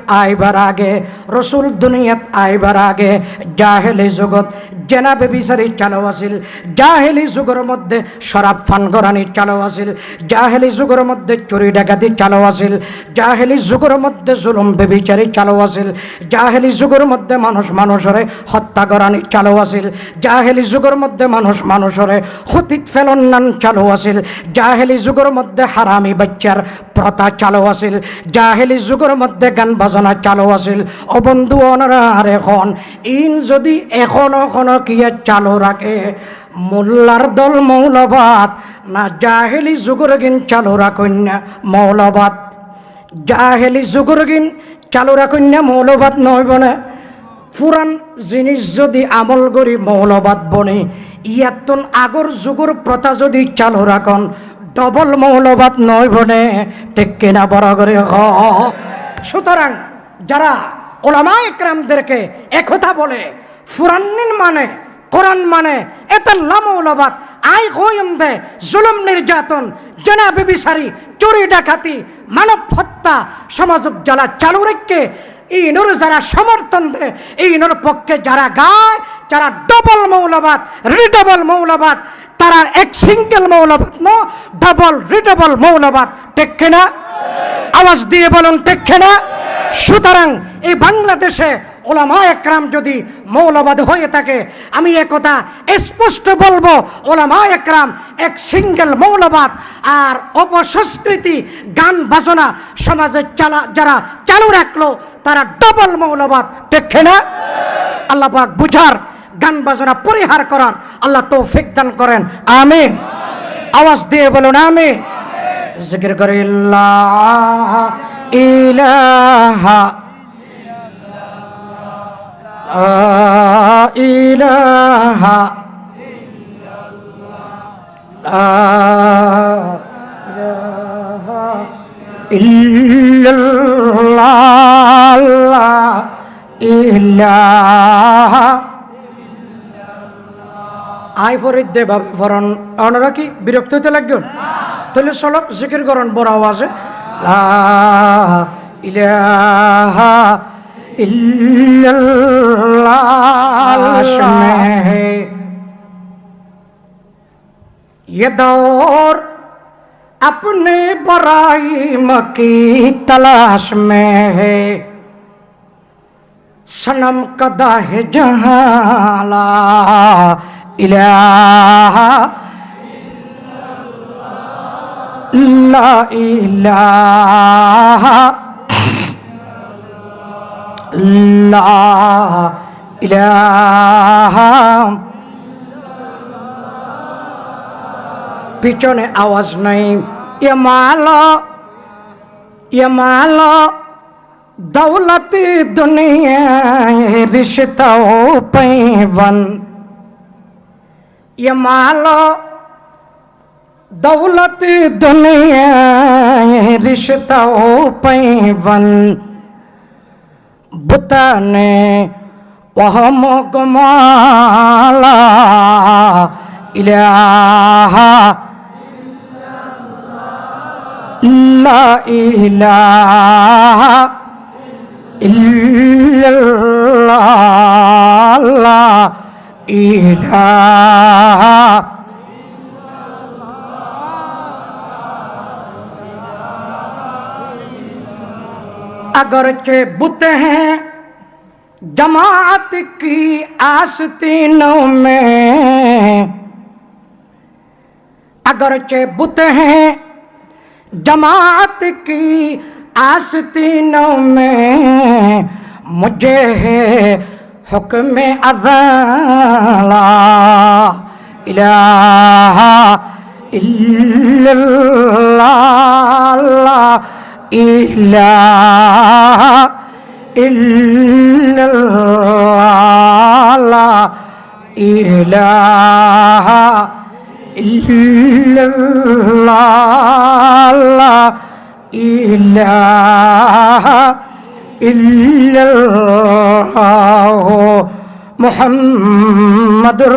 [SPEAKER 1] আইবার আগে জাহেলি যুগত জেনাবে বিচারি চালু আছিল জাহেলি যুগের মধ্যে শরাব ফান করানি চালু আছিল জাহেলি যুগের মধ্যে চুরি ডাকাতি চালু আছিল জাহেলি যুগের মধ্যে জুলুম বেবিচারি চালু আছিল জাহেলি যুগের মধ্যে মানুষরে হত্যা করানি চালু আছিল জাহেলি যুগের মধ্যে মানুষরে হতিত ফেলন চালু আছিল জাহেলি যুগের মধ্যে হারামি বাচ্চার প্রথা চালু আছিল জাহেলি যুগের মধ্যে গান বাজনা চালু আছিল ও বন্ধু ওনারা আর এখন ইন যদি এখনো কিয়া চালু রাখে মোল্লার দল মৌলবাদ না জাহেলি যুগের গিন চালু রাখুন না মৌলবাদ জাহেলি যুগের গিন চালু রাখুন না মৌলবাদ নইব না পুরান জিনিস যদি আমল করি মৌলবাদ বনে ইয়াতন আগর যুগর প্রথা যদি চালু রাখন ডবল মৌলবাদ নয় বনে ঠিক কিনা বড় করে সুতরাং যারা ওলামা একরামদেরকে একথা বলে ফুরান্নিন মানে কোরআন মানে এতাল্লা মৌলবাদ আই হইম দে জুলুম নির্যাতন জেনাবে বিচারি চুরি ডাকাতি মানব হত্যা সমাজত যারা চালু রেখে ইনোর যারা সমর্থন দেয় ইনোর পক্ষে যারা গায় যারা ডবল মৌলবাদ রিডবল মৌলবাদ তারা এক সিঙ্গেল মৌলবাদ ন ডবল রিডবল মৌলবাদ ঠিক না আওয়াজ দিয়ে বলুন ঠিক না সুতরাং এই বাংলাদেশে ওলামা একরাম যদি মৌলবাদ হয়ে থাকে, আমি একথা স্পষ্ট বলবো, ওলামা একরাম এক সিঙ্গেল মৌলবাদ। আর অপসংস্কৃতি গান বাজনা সমাজে যারা চালু রাখলো তারা ডবল মৌলবাদ, ঠিক না? আল্লাহ পাক বুঝার, গান বাজনা পরিহার করার আল্লাহ তৌফিক দান করেন, আমিন। আওয়াজ দিয়ে বলুন আমিন। জিকির করে লা ইলাহা ইলাহা ইল্লাল্লাহ ইলাহা আই ফরিদ দে ভাবে ফরন আপনারা কি বিরক্ত হতে লাগবেন? তাহলে চলক জিকির করেন বড় আওয়াজে, লা ইলাহা इल्लल्लाह ये दौर अपने बराईम की तलाश में है, सनम कदा है जहाँ ला इलाहा ला इलाहा লা ইলাহা। পিছনে আওয়াজ নাই। ইমালো দৌলতি দুনিয়া রিশতা ও पैवन, ইমালো দৌলতি দুনিয়া রিশতা ও पैवन, बुताने वहम कमाला इलाहा ला इलाहा इल्लल्लाह ला इलाहा। अगरचे बुत हैं जमात की आस्तीनों में, अगरचे बुत हैं जमात की आस्तीनों में, मुझे है हुक्म अज़ाला इलाहा इल्लल्लाह इलाहा इल्लल्लाह इलाहा इल्लल्लाह इलाहा इल्लल्लाह मुहम्मदुर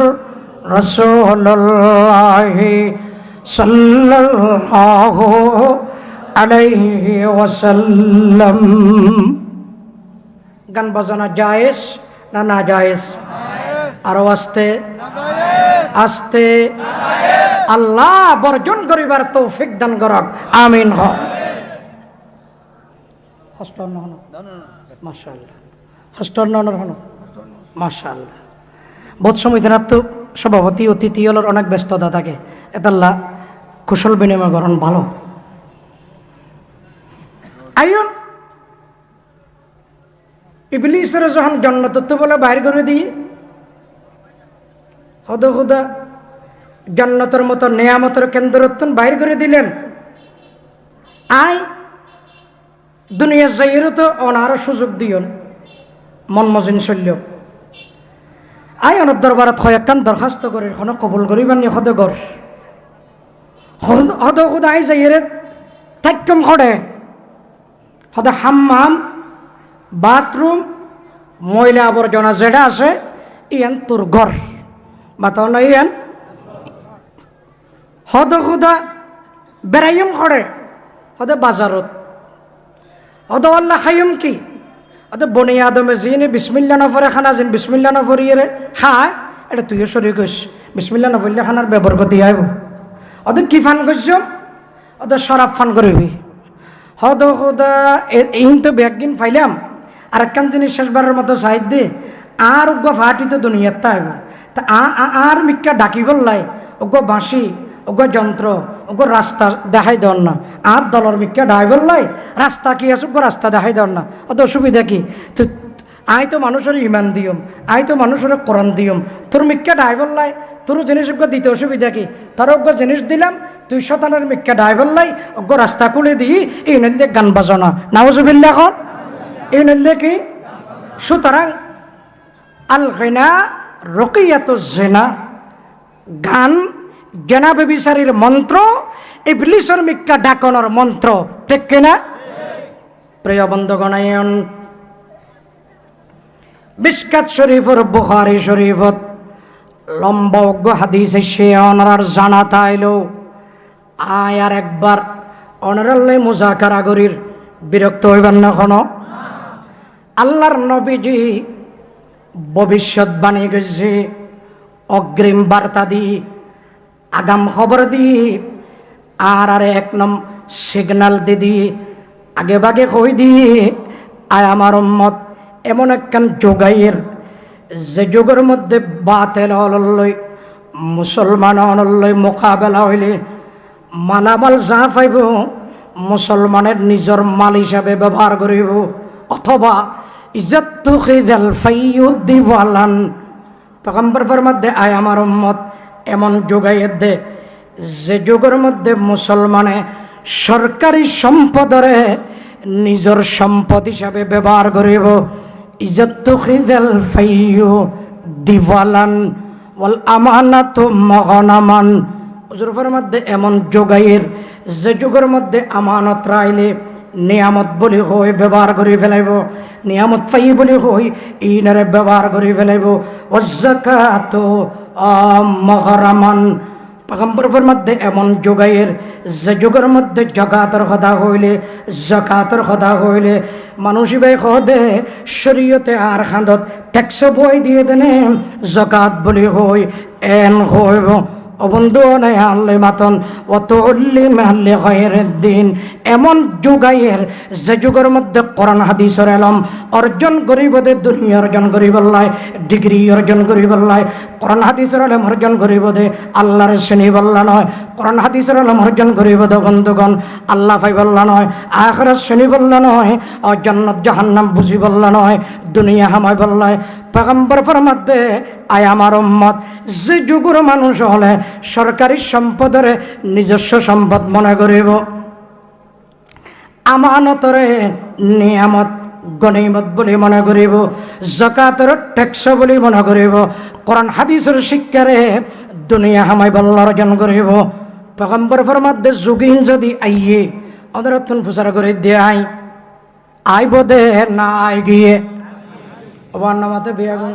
[SPEAKER 1] रसूलुल्लाह सल्लल्लाहु আলাইহি ওয়াসাল্লাম। গান বাজানা জায়েজ না না জায়েজ? আরো আস্তে আস্তে। আল্লাহ বর্জন করিবার তৌফিক দান করক, আমিন। মাশাআল্লাহ হস্তর্ণনের হন মাশাআল্লাহ। বোধ সময় তো সভাপতি অতিথি হলোর অনেক ব্যস্ততা থাকে, এতাল্লাহ কুশল বিনিময় করণ ভালো। আইন ইবলিসের যখন জান্নাত বলে বাইর করে দিয়ে হদ হুদা জান্নাতের মতো নেয়ামতের কেন্দ্রত্বন বাইর করে দিলেন। আই দুনিয়া যাইয়ের তো অনারও সুযোগ দিয়ন মন মজিন চলল। আই অনেক দরবারত হয় একখান দরখাস্ত করে কোনো কবুল করিবার নি হদ গর হদ হুদা আই যাইয়ের থাকম খড়ে হয়তো হাম্মাম বাথরুম ময়লা আবর্জনা যেটা আছে ইয়ান তোর ঘর বাতাও না ইয়ান হদ খুদা বেড়াইম করে হয়তো বাজারত হয়তো আল্লাহ খাইম কি হয়তো বনি আদমে যিনি বিসমিল্লা নফরে খানা যেন বিসমিল্লা নফরিয়ে খায় এটা তুইও শরীর কইস বিসমিল্লা নফরলে খানার বেবরকতি আইব। হয়তো কি ফান করছ হয়তো শরাব ফান করবি হদ খুদা এই তো ব্যাগিন ফাইলাম আরেকখান জিনিস শেষবারের মতো সাহিদ দে আর উগ্র ফাটি তো দুনিয়ার তাইব তা আর মিক্কা ডাকি বললাই উগ্র বাঁশি উগ্র যন্ত্র উগ্র রাস্তা দেখাই দেন না আর দলর মিক্কা ডাই বললাই রাস্তা কি আছে উগ্র রাস্তা দেখাই দেন না অত অসুবিধা কি তো আই তো মানুষের ইমান দিয়ম আই তো মানুষের কোরআন দিয়ম তোর মিক্কা ডাই বললাই তোর জিনিস উগ্র দিতে অসুবিধা কি তার উগ্র জিনিস দিলাম তুই শতানের মিক্কা ডাই বললাই উগ্র রাস্তা খুলে দিই এই নদীতে গান বাজনা নাউজুবিল্লাহ এখন এই নদীতে কি সুতরাং আল গিনা রকিয়াতুজ জিনা গান জ্ঞানা বেবিচারীর মন্ত্র ইবলিসের মিক্কা ডাকনের মন্ত্র ঠিক কিনা প্রিয় বন্ধুগণ মিশকাত শরীফের বুখারী শরীফত লম্বা হাদিস সে অনার জানা তাইলো আয় আর একবার অনারাল্লাই মুজাকারা করির বিরক্ত হইবেন না কোনো আল্লাহর নবীজি ভবিষ্যৎবাণী গেছে অগ্রিম বার্তা দি আগাম খবর দি আর এক নম সিগনাল দি আগে বাগে কই দি আয় আমার উম্মত এমন একখান যোগাইয়ের যে যুগের মধ্যে বাতেল অলল্লই মুসলমান অলল্লই মোকাবেলা হইলে মালামাল যা পাইব মুসলমানের নিজের মাল হিসাবে ব্যবহার করিব অথবা ইজ্জতু খিদাল ফাইয়ুদ্দিওয়ালান পয়গম্বরের মধ্যে আয় আমার উম্মত এমন যোগাইয়ের দে যে যুগের মধ্যে মুসলমানে সরকারি সম্পদরে নিজের সম্পদ হিসাবে ব্যবহার করিব ইজ্জতু খিদাল ফাইয়ুদ্দিওয়ালান ওয়াল আমানাতু মাগনামান হুজুরের মধ্যে এমন যোগাইয়ের যে যুগের মধ্যে আমানত রাইলে নিয়ামত বলি হই ব্যবহার করে ফেলাইব নিয়ামত পাই বলি হই ইনারে ব্যবহার করে ফেলাইব ওয়াজ্জাকাত মাগরামান পয়গম্বরের মধ্যে এমন যোগাইয়ের যে যুগের মধ্যে জাকাতের কথা হইলে জাকাতের কথা হইলে মানুষই ভাই কদে শরীয়তে আর খান্দত ট্যাক্স বই দিয়ে দেনে জাকাত বলি হই এন হইব অবন্ধু নাই আল্লাহ মাতন অত উল্লি মাল্লি গায়রের দিন এমন যুগাইয়ের যে যুগের মধ্যে কোরআন হাদিসের এলম অর্জন করিবদে দুনিয়া অর্জন করিবল্লাই ডিগ্রি অর্জন করিবল্লাই কোরআন হাদিসের এলম অর্জন করিবদে আল্লাহর শ্রেণী বল্লা নয় কোরআন হাদিসের এলম অর্জন করিবদে বন্ধুগণ আল্লাহ পাই বল্লা নয় আখিরাত শ্রেণী বল্লা নয় ও জান্নাত জাহান্নাম বুঝি বল্লা নয় দুনিয়া হামাই বল্লাই পয়গম্বরের মধ্যে আয় আমার উম্মত যে যুগের মানুষ হলে সরকারি সম্পদের নিজস্ব সম্পদ মনে করিব আমানতরে নিয়ামত গনিমত বলে মনে করিব যাকাতের ট্যাক্স বলে মনে করিব কোরআন হাদিসের শিক্ষারে দুনিয়া হামাই বল্লা অর্জন করিব পয়গম্বরের মধ্যে যুগিন যদি আইয়ে ওদের অত্যন প্রচার করে দেয় আইব দে না আই গিয়ে ওয়ান্নামাতে বিয়াগুন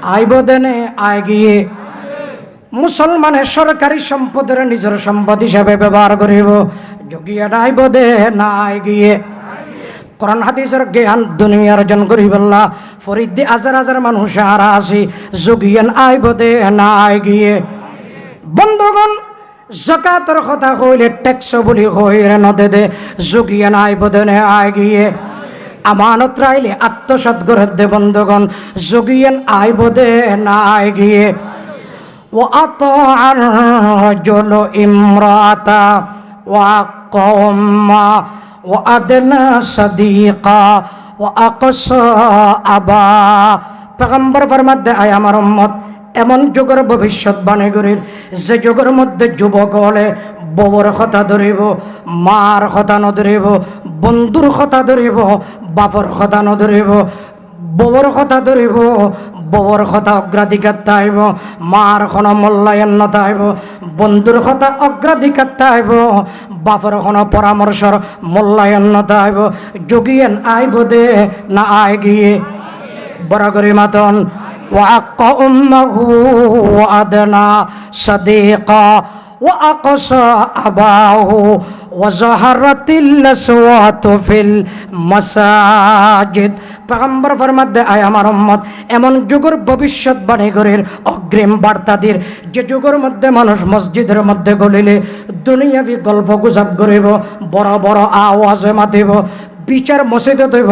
[SPEAKER 1] আইব দেনে আয় গিয়ে মুসলমানের সরকারি সম্পদের নিজের সম্পদ হিসাবে ব্যবহার করিব যোগিয়া আইব দে না আয় গিয়ে কোরআন হাদিসের জ্ঞান দুনিয়া অর্জন করিবল্লা ফরিদ হাজার হাজার মানুষ আর আসি যোগিয়ান আইব দে না আয় গিয়ে বন্ধুগণ যাকাতের কথা কইলে ট্যাক্স বলি হইরে নদে দে যোগিয়ান আইব দে না আয় গিয়ে আমানত রাইলে আত্মসাৎ করে দে বন্ধুগণ যোগিয়ান আইব দে না আয় গিয়ে ও আতাআর রাজুলু ইমরাতা ওয়া কওমা ওয়া আদনা সাদিকা ওয়া আকসা আবা পয়গম্বর ফরমাতে আয় আমার উম্মত এমন যুগের ভবিষ্যৎবাণী করির যে যুগের মধ্যে যুবক হলে বউর কথা ধরিব মার কথা নধরিব বন্ধুর কথা ধরিব বাপর কথা নধরিব বউর কথা ধরিব বউর কথা অগ্রাধিকার তাইব মার কোনো মূল্যায়ন নতাইব বন্ধুর কথা অগ্রাধিকার তাইব বাপর কোনো পরামর্শর মূল্যায়ন নতাইব যোগিয়েন আইব দে না আয় গিয়ে বড় করে মাতন وعق أمه وأدنى صديقا وأقصى أباه وظهرت الأصوات في المساجد পয়গম্বর ফরমাতে আয় আমার উম্মত এমন যুগের ভবিষ্যৎবাণী করির অগ্রিম বার্তাদির যে যুগের মধ্যে মানুষ মসজিদের মধ্যে গলিলে দুনিয়াবি গল্প গুজব করিব বড় বড় আওয়াজে মাতিব বিচার মসজিদে দইব,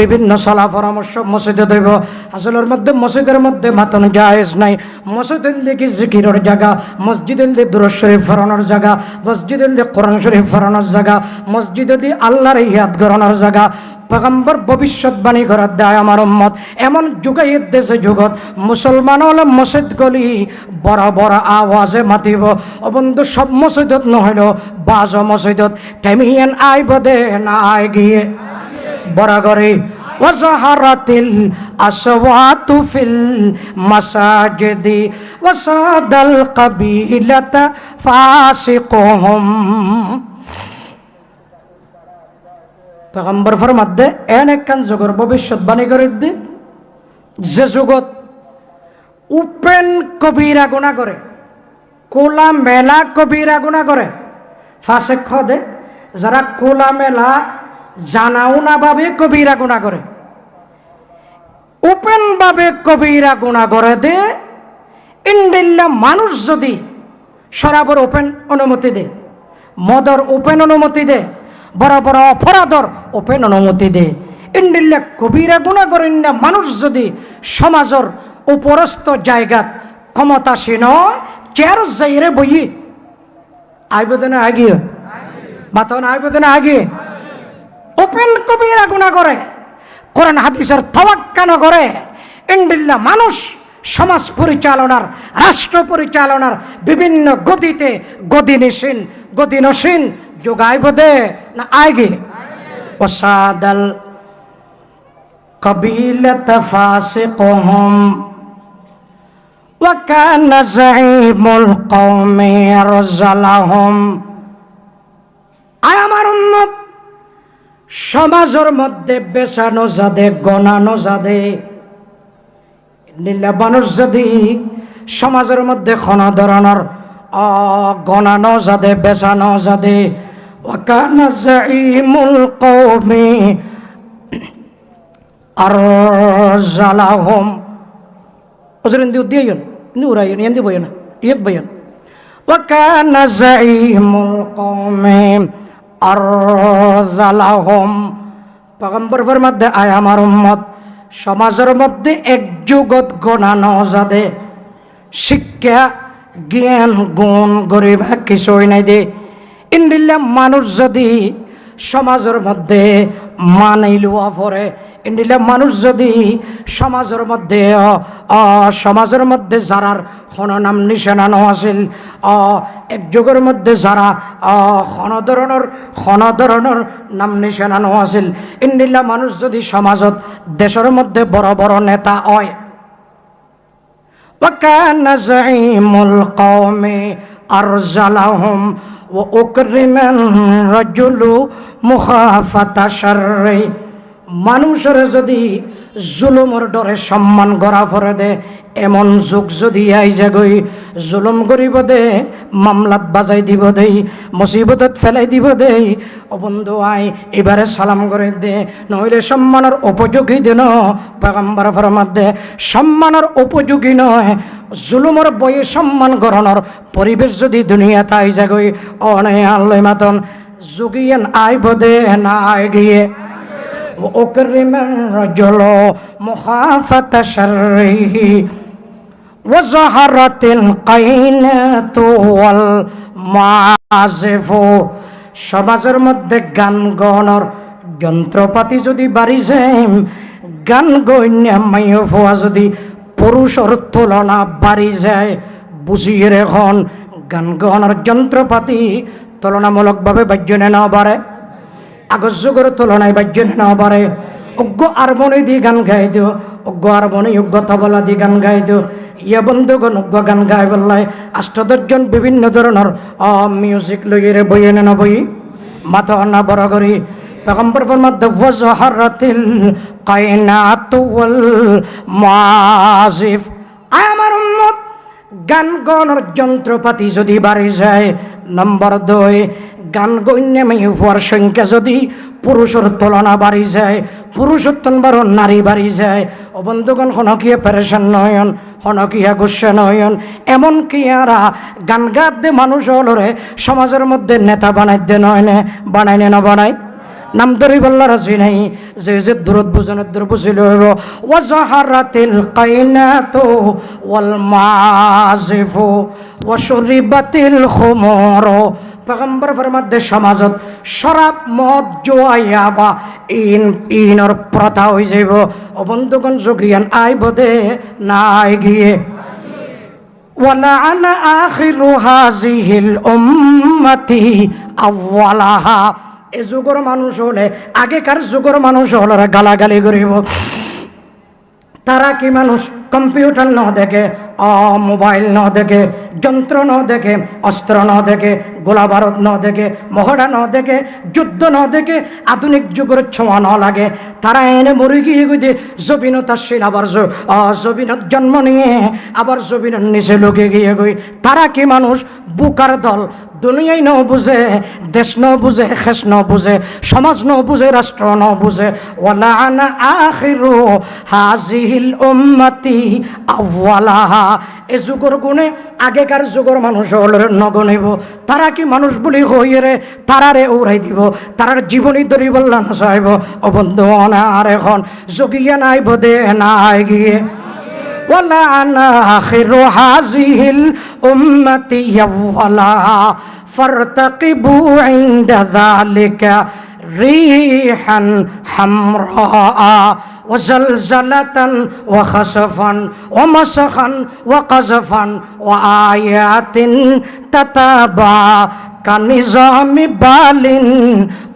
[SPEAKER 1] বিভিন্ন সলা পরামর্শ মসজিদে দইব। আসলের মধ্যে মসজিদের মধ্যে মাতন জায়েজ নাই। মসজিদের দিকে জিকিরের জায়গা, মসজিদের দিকে দুরূদ শরীফ পড়ানোর জায়গা, মসজিদের দিকে কোরআন শরীফ পড়ানোর জায়গা, মসজিদে দিয়ে আল্লাহর ইয়াদ করানোর জায়গা। পয়গম্বর ভবিষ্যৎবাণী করার দেয় আমার উম্মত এমন যুগাইয়ের দেশে যুগত মুসলমান হলে মসজিদ গলি বড় বড় আওয়াজে মাতিব। ও বন্ধু সব মসজিদত নহলেও বাজ মসজিদত টেমিয়ান আইব দে না আয় গিয়ে বড় করে। ওয়াজাহারাতিল আসওয়াতু ফিল মাসাজিদি ওয়াসাদাল কাবিলাতা ফাসিকুহুম। পয়গম্বর ফরমাদ্দে এন একখান যুগের ভবিষ্যৎবাণী করে দি যে যুগত উপেন কবিরা গুণা করে, কোলা মেলা কবিরা গুণা করে। ফাসেক খদে যারা কোলা মেলা জানাও না ভাবে কবিরা গুণা করে, ওপেন ভাবে কবিরা গুণা করে দে। ইনদিল্লা মানুষ যদি শরাবর ওপেন অনুমতি দে, মদর ওপেন অনুমতি দে, বড় বড় অপরাধর ওপেন অনুমতি দে, ইনদিল্লা কবিরা গুণা করেন না মানুষ যদি সমাজের উপরস্থ জায়গাত ক্ষমতাসীন চেয়ার যাইরে বই আইবেদনে আগিয়ে বাতন আইবেদনে আগে ওপেন কবিরা গুণা করে, কোরআন হাদিসের তাওয়াক্কা না করে, ইনদিল্লা মানুষ সমাজ পরিচালনার, রাষ্ট্র পরিচালনার বিভিন্ন গতিতে গদিনসীন যোগাইব দে না আগে। ওয়াসাদাল কাবিলাতা ফাসিকুহুম ওয়া কানা যাইমুল কওমি ইয়ারজালাহুম। আয় আমার উম্মত সমাজের মধ্যে বেচানো যাদে গণানো যাদে নীলা মানুষ যদি সমাজের মধ্যে কোনো ধরনের গণানো যাদে বেচানো যাদে ওয়া কানা যাইমুল কওমি আরজালাহুম। ওজরিন দিউন নুরাইন ইয়ান দিবয়ন ইয়ত বয়ন ওয়া কানা যাইমুল কওমি আরজালাহুম। পয়গম্বর ফরমাতে আয় আমার উম্মত সমাজের মধ্যে এক যুগত গণানো যাদে শিক্ষা জ্ঞান গুণ গরিব কিছুই নাই দে। ইনদিল্লা মানুষ যদি সমাজের মধ্যে মানাই লওয়া পড়ে, ইনদিল্লা মানুষ যদি সমাজের মধ্যে যারার কোনো নাম নিশানা আছিল, এক যুগের মধ্যে যারা কোনো ধরনের নাম নিশানা আছিল, ইনদিল্লা মানুষ যদি সমাজত দেশের মধ্যে বড় বড় নেতা হয়। وكان زعيم القوم أرجلهم وأكرم الرجل مخافة شره। মানুষের যদি জুলুমের ডরে সম্মান করা পড়ে দে, এমন যুগ যদি আই যাগই জুলুম করিব দে, মামলাত বাজাই দিব দেই, মুসিবতত ফেলাই দিব দেই, ও বন্ধু আই এবারে সালাম করে দে, নইলে সম্মানের উপযোগী দেন। পয়গম্বর ফরমাত দে সম্মানের উপযোগী নয়, জুলুমের বয়ে সম্মান গ্রহণের পরিবেশ যদি দুনিয়াতে আই যাগই অনে আল্লাহ মাতন যুগিয়েন আইব দে না আয় গিয়ে। وأكرم الرجل مخافة شره وظهرت القينة والمعازف। সমাজের মধ্যে গান গাওয়ানোর যন্ত্রপাতি যদি বাড়ি যায়, গান গইন্যা মাইয়া ফোয়া যদি পুরুষের তুলনা বাড়ি যায়, বুঝিয়ে রেখন গান গাওয়ানোর যন্ত্রপাতি তুলনামূলকভাবে বাজ্যনে না বাড়ে, আগর যুগের তুলনায় বাজ্যনে না বাড়ে। অজ্ঞ আরমনি দিয়ে গান গাই দিও, অজ্ঞ আরমনি অজ্ঞ তবলা দিয়ে গান গাই দিও। ইয়া বন্ধুগণ অজ্ঞ গান গাই বললাই ৮-১০জন বিভিন্ন ধরনের মিউজিক লইয়ে বইয়ে না বই মাথা না বড় করি। পয়গম্বর ফরমাতে ওয়াজহারাতিল কায়নাতু ওয়াল মাযিফ। আমার উম্মত গান গাওয়ানোর যন্ত্রপাতি যদি বাড়ি যায়, নম্বর ২ গান গণ্যে মেয়ে হওয়ার সংখ্যা যদি পুরুষের তুলনা বাড়ি যায়, পুরুষের তুলনার নারী বাড়ি যায়, ও বন্ধুগণ হনকিয়া পেরেশান নয়ন, হনকিয়া গুসা নয়ন। এমনকি আরা গান গাত দে মানুষ হলরে সমাজের মধ্যে নেতা বানাই দে নয় নে বানাই নে না বানাই নাম ধরি বল্লার আছে নাই যে যে দূরত বুঝানোর দূর বুঝিল হইব ওয়াজাহারাতিল কাইনাতু ওয়াল মাযিফু ওয়াশুরিবাতিল খুমুরু পয়গম্বর ফরমাতে সমাজত শরাব মদ জুয়া বা ইনর প্রথা হয়ে যাইব ও বন্ধুগণ যোগিয়ান আইব দে নাই গিয়ে ওয়ালাআনা আখিরু হাযিহিল উম্মতি আওয়ালাহা এ যুগের মানুষ হলে আগেকার যুগের মানুষ হলে গালাগালি করিব তারা কি মানুষ কম্পিউটার ন দেখে মোবাইল ন দেখে যন্ত্র ন দেখে অস্ত্র ন দেখে গোলা বারুদ ন দেখে মহড়া ন দেখে যুদ্ধ ন দেখে আধুনিক যুগের ছোঁয়া ন লাগে তারা এনে মরে গিয়ে গিয়ে জবিনতাশীল আবার জবিনত জন্ম নিয়ে আবার জবিনের নিচে লুকে গিয়ে গই তারা কি মানুষ বুকার দল দুনিয়ায় ন বুঝে দেশ ন বুঝে খেস ন বুঝে সমাজ ন বুঝে রাষ্ট্র ন বুঝে ওয়ালা আনা আখিরু হাযিহিল উম্মতি আওয়ালাহা এ যুগের গুণে আগেকার যুগের মানুষ হলের নগনিব তারা কি মানুষ বলি হইরে তারারে উড়াই দিব তারার জীবনী ধরি বললাম না চাইব ও বন্ধু আর এখন যোগিয়া নাই বোধে নাই গিয়ে ওয়ালা আনা আখিরু হাযিহিল উম্মতি আওয়ালাহা ফারতাকিবু ইনদা যালিকা রিহান হামরা وزلزلة وخسفا ومسخا وقذفا وآيات تتابع كنظام بال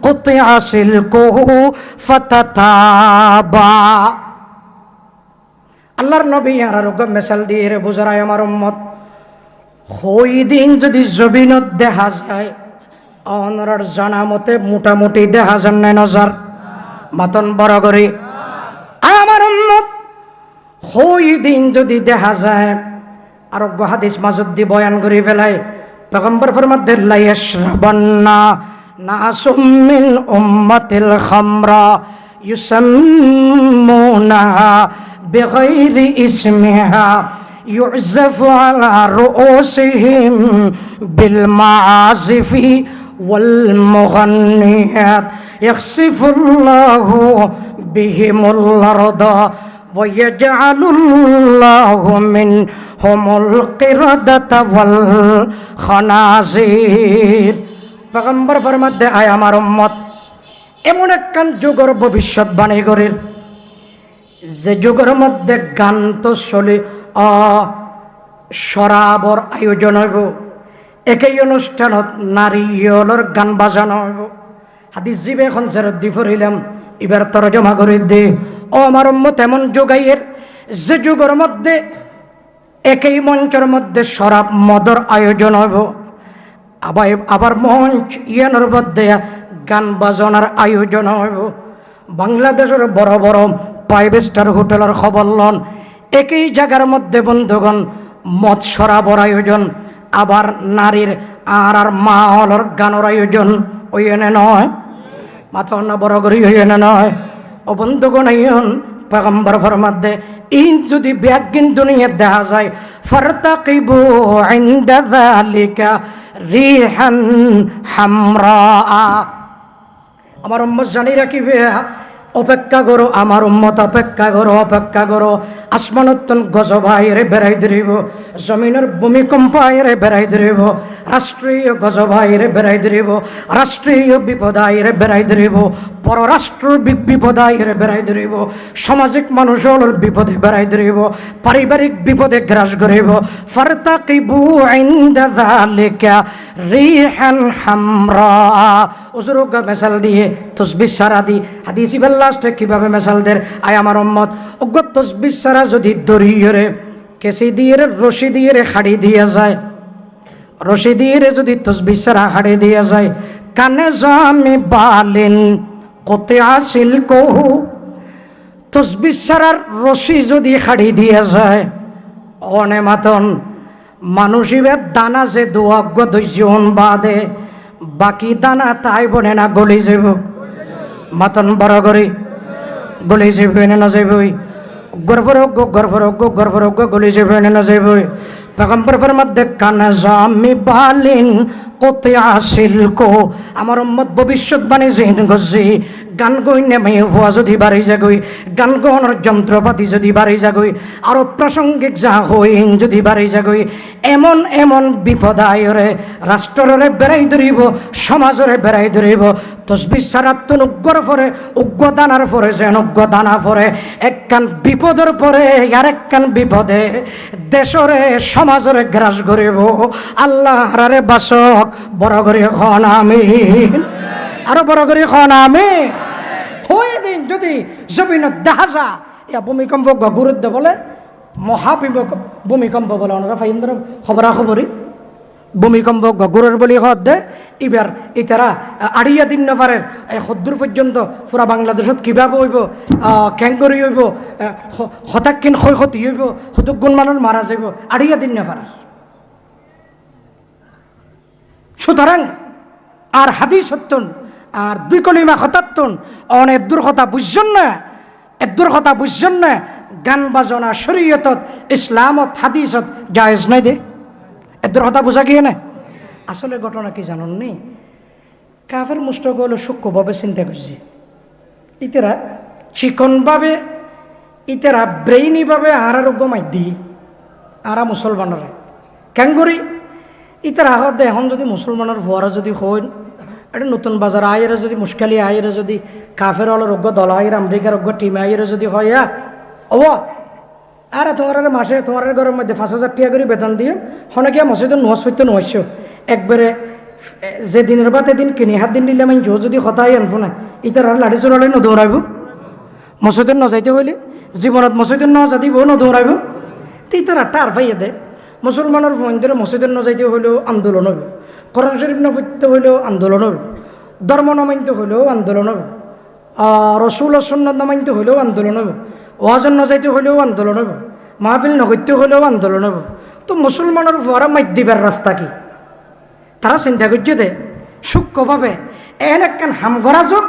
[SPEAKER 1] قطع سلكه فتتابع আল্লাহর নবী আর রকম মিসাল দিয়ে রে বুঝায় আমার উম্মত হই দিন যদি জবিনত দেখা যায় অনরার জানা মতে মোটামুটি দেখা যান নাই নজর মাতন বড় করে আমার উম্মত হই দিন যদি দেখা যায় আর হাদিস মাসুদ্দি বয়ান করে ফেলায় পয়গম্বর ফরমাতে লা ইয়াশরাবান্না নাসুম মিন উম্মাতিল খামরা ইউসাম্মুনাহা বিগাইরি ইসমিহা ইউযফু আলা রুউসিহিম বিল মাআযিফি ওয়াল মুগান্নিয়াত ইয়াখসিফুল্লাহু বিহিমুল আরদা ওয়া ইয়াজআলুল্লাহু মিনহুমুল কিরাদাতা ওয়াল খানাজির পয়গম্বর ফরমাতে আয় আমার উম্মত এমন একখান যুগের ভবিষ্যৎবাণী করেন যে যুগের মধ্যে গান তো চলে শরাবর আয়োজন হইব একই অনুষ্ঠানত নারীয়লর গান বাজানো হইব হাদিস জিবে এখন জেরত দি ফরিলাম এবার তরজমা করে দে ও আমার উম্মত এমন যুগাইয়ের যে যুগের মধ্যে একই মঞ্চের মধ্যে শরাব মদর আয়োজন হইব আবার মঞ্চ ইয়ানোর মধ্যে গান বাজনার আয়োজন হইব বাংলাদেশের বড় বড় 5 স্টার হোটেলের খবর লন একই জায়গার মধ্যে বন্ধুগণ মদ শরাবর আয়োজন আবার নারীর আর মা হলর গানের আয়োজন ওই এনে নয় মাথা না বড় করি ওই এনে নয় ও বন্ধুগণ আইন পয়গম্বর ফরমাতে ইন যদি ব্যাগিন দুনিয়া দেখা যায় ফারতাকিবু ইনদা যালিকা রিহান হামরা আমার উম্মত জানি রাখিবে অপেক্ষা করো আমার উম্মত অপেক্ষা করো আসমানতন গজব আইরে বেড়াই ধরিব জমিনের ভূমিকম্প আইরে বেড়াই ধরিব রাষ্ট্রীয় গজব আইরে বেড়াই ধরিব রাষ্ট্রীয় বিপদ আইরে বেড়াই ধরিব পররাষ্ট্র বিপদ আইরে বেড়াই ধরিব সামাজিক মানুষের বিপদে বেড়াই ধরিব পারিবারিক বিপদে গ্রাস করিব ফারতাকিবু ইনদা যালিকা রিহান হামরা উজরুগা মেসাল দিয়ে তসবিহ সারা দি হাদিস লাস্টে কিভাবে মেসালদের আয় আমার উম্মত অজ্ঞ তসবিহ সারা যদি দড়িয়ে কেসি দিয়ে রশি দিয়ে হাড়ি দিয়ে যায় রশি দিয়ে যদি তসবিহ সারা হাড়ি দিয়ে যায় কানে জামি বালিন কোতে আসিল কহু তসবিহ সারার রশি যদি হাড়ি দিয়ে যায় অনে মাতন মানুষিবের দানা যে দুঅজ্ঞ দৈজন বাদে বাকি দানা তাই বনে না গলি যাব মাতন বড় করে গলি যাবে না যাবই গর্ভরোগ্য গলি যাবে না যাবই পয়গম্বর ফরমাতে কানা জামি বালিন কতিয়া সিলকো আমার উম্মত ভবিষ্যৎবাণী জিন গজি গান গই নেমে হওয়া যদি বাড়ি যাগই গান গাওয়ানোর যন্ত্রপাতি যদি বাড়ি যাগই আরো প্রাসঙ্গিক যা হইন যদি বাড়ি যাগই এমন এমন বিপদ আয়রে রাষ্ট্ররে বেড়াই ধরিব সমাজরে বেড়াই ধরিব তসবির সারাত্তন উগ্র পরে উগ্র দানার পরে যেন উগ্র দানা পরে একখান বিপদের পরে আর একখান বিপদে দেশরে সমাজরে গ্রাস করিব আল্লাহ হারে বাসক বড় করে খন আমিন আরো বড় করে খন আমিন হয়ে দিন যদি জমিন দেখা যা ইয়া ভূমিকম্প গুরুত্ব বলে ভূমিকম্প বলে ওনারা ফাইন্দ্র খবরাখবরই ভূমিকম্প গগুরের বলি হদ দে এবার ইতারা আড়িয়া দিন নপারের সদ্দূর পর্যন্ত পুরা বাংলাদেশত কিভাবে হইব ক্যাঙ্গরি হইব হতাক্ষীণ ক্ষয়ক্ষতি হইব হতুকগুণ মানুষ মারা যাইব আড়িয়া দিন নপারের সুতরাং আর হাদিস সত্যন আর দুই কলিমা হতাত্তন অনেক দূর কথা বুঝছেন না এদূর কথা বুঝছেন না গান বাজনা শরীয়তত ইসলামত হাদিসত জায়েজ নাই দে এদূর কথা বোঝা গিয়ে না আসলে ঘটনা কি জানুন নি কাফের মুষ্টক হলো সূক্ষ্মভাবে চিন্তা করছি ইতেরা চিকনভাবে ইতেরা ব্রেইনিভাবে আরোগ্য মাই দি আরা মুসলমানরা কেন করি ইতারা আহত এখন যদি মুসলমানের ভুয়ারা যদি হয় এটা নতুন বাজার আয়ের যদি মুশকালি আয়ের যদি কাফের হলের অজ্ঞ দল আয়ের আমেরিকার অজ্ঞ টিম আয়ের যদি হয় ও আর তোমার মাসে তোমার ঘরের মধ্যে 5,000 টাকা করে বেতন দিয়ে হনকিয়া মসজিদের নোয়াজ ফিরতে নোয়াইছ একবারে যে দিনের বাদ এদিন কিনি হাত দিন দিলে আমি যদি হতাই আনবো না ইতার আর লাঠি চলালে নদৌড়াইব মসজিদের নজাইতে হইলে জীবনত মসজিদের নজাদিব নদৌড়াইব তো ইতারা টার পাইয়ে দেয় মুসলমানের মন্দিরে মসজিদের নজাইতে হইলেও আন্দোলন হবে কোরআন শরীফ না পড়তে হইলেও আন্দোলন হবে ধর্ম না মানতে হইলেও আন্দোলন হবে রসুল সুন্নত না মানতে হইলেও আন্দোলন হবে ওয়াজন না যাইতে হইলেও আন্দোলন হবে মাহফিল নগরতে হইলেও আন্দোলন হবে তো মুসলমানের ভরা মাধ্যমের রাস্তা কি তারা চিন্তা করছে দে সূক্ষ্মভাবে এন একখান হামগরা যোগ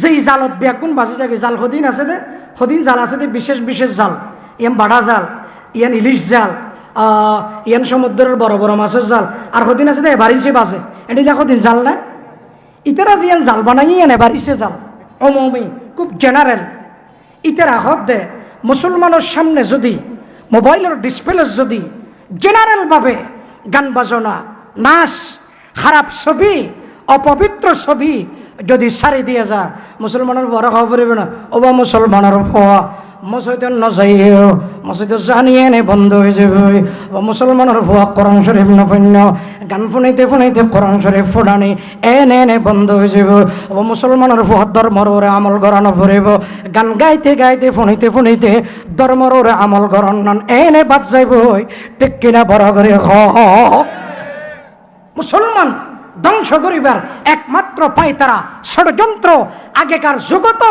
[SPEAKER 1] যেই জালত বেগুন বাজি যাকে জাল সদিন আছে দে সদিন জাল আছে দে বিশেষ বিশেষ জাল ইয়ান বাড়া জাল ইয়ান ইলিশ জাল ইয়ান সমুদ্রের বড় বড় মাছের জাল আর সদিন আছে দে এবারিছে বাজে এটি যা সদিন জাল না ইতারা যে জাল বানাই ইয়ান এবারিছে জাল অমমি খুব জেনারেল ইতারা হদ দে মুসলমানের সামনে যদি মোবাইলের ডিসপ্লে যদি জেনারেলভাবে গান বাজনা নাচ খারাপ ছবি অপবিত্র ছবি যদি সারি দিয়ে যা মুসলমানের বড় খাওয়া পড়বে না ওবা মুসলমানের হওয়া মসজিদে নজাইও মসজিদে জানিয়ে নে বন্ধ হয়ে যাবে ও মুসলমানের ভুয়া কোরআন শরীফ নফন্য গান ফুনাইতে ফুনাইতে কোরআন শরীফ ফুটানি এনে বন্ধ হয়ে যাবে ও মুসলমানের ভুয়া ধর্মর ওরে আমল গড়ানো ফুরিব গান গাইতে গাইতে ফুনাইতে ফুনাইতে ধর্মর ওরে আমল গড়ান এনে বাদ যাইব ঠিক কিনা বড় করে মুসলমান ধ্বংস করিবার একমাত্র পাই তারা ষড়যন্ত্র আগেকার যুগত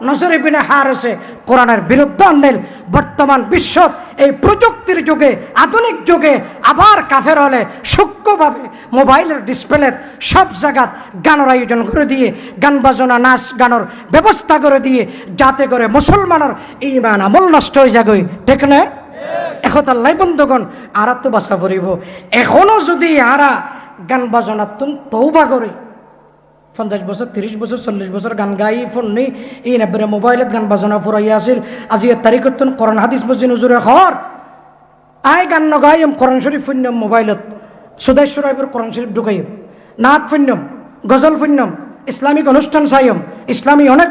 [SPEAKER 1] নজরে বিনে হার আছে কোরআনের বিরুদ্ধে আনলেন বর্তমান বিশ্বত এই প্রযুক্তির যুগে আধুনিক যুগে আবার কাফের হলে সূক্ষ্মভাবে মোবাইলের ডিসপ্লে সব জায়গাত গানের আয়োজন করে দিয়ে গান বাজনা নাচ গানের ব্যবস্থা করে দিয়ে যাতে করে মুসলমানের ঈমান আমল নষ্ট হয়ে যাগই ঠিক না একতাল্লাই বন্ধুগণ আরা তো বাসা পড়িব এখনো যদি আরা গান বাজনার তুম তৌবা করে 50 বছর 30 বছর 40 বছর গান গাই ফোন নেই এই নেবরে মোবাইলত গান বাজনা ফুরাইয়া আসিল আজি এর তারিখত তুন কোরআন হাদিস মসজিদ হুজুরে হর আই গান নগাইম কোরআন শরীফ ফুন্নম মোবাইলত সুদাই সুরাইবর কোরআন শরীফ ঢুকাইম নাত ফুন্নম গজল ফুন্নম ইসলামিক অনুষ্ঠান চাইম ইসলামী অনেক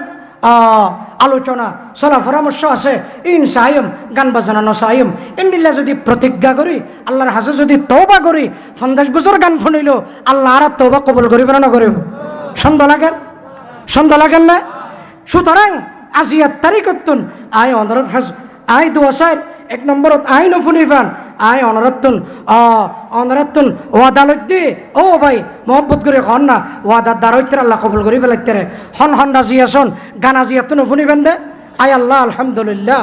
[SPEAKER 1] আলোচনা চলা পরামর্শ আছে ইন সাইম গান বাজনা নসাইম ইন্দিল্লা যদি প্রতিজ্ঞা করি আল্লাহর হাজে যদি তওবা করি 50 বছর গান শুনিল আল্লাহ আর তওবা কবুল করিব না করিব সন্দেহ লাগেন না সুতরাং আজিয়ার তারিখতুন আয় অনুরোধ আয় দুয়াসার 1 নম্বরত আই নফুনিবান আয় অনরাতুন ওয়াদালত দি ও ভাই মহব্বত করে হন না ওয়াদার দ্বারৈত্র আল্লাহ কবুল করি ফেলাইতে রে হন রাজিয়াছন গান আজিয়াত নফুনিবেন দে আয় আল্লাহ আলহামদুলিল্লাহ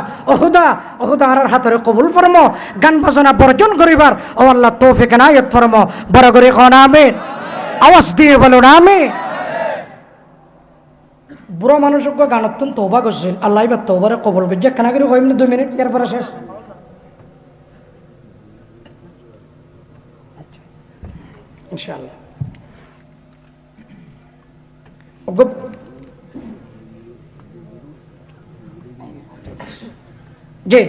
[SPEAKER 1] ওহুদা আর হাতরে কবুল ফরম গান বাজনা বর্জন করিবার ও আল্লাহ তৌফিক নায়াত ফরম বড় করে হন আমিন আওয়াজ দিয়ে বলুন আমিন বুড়ো মানুষক গানতুন তওবা করছিল আল্লাহ এবার তওবারে কবুল করিয়া কেনা করে হইম 2 মিনিট এরপরে শেষ ইনশাআল্লাহ যে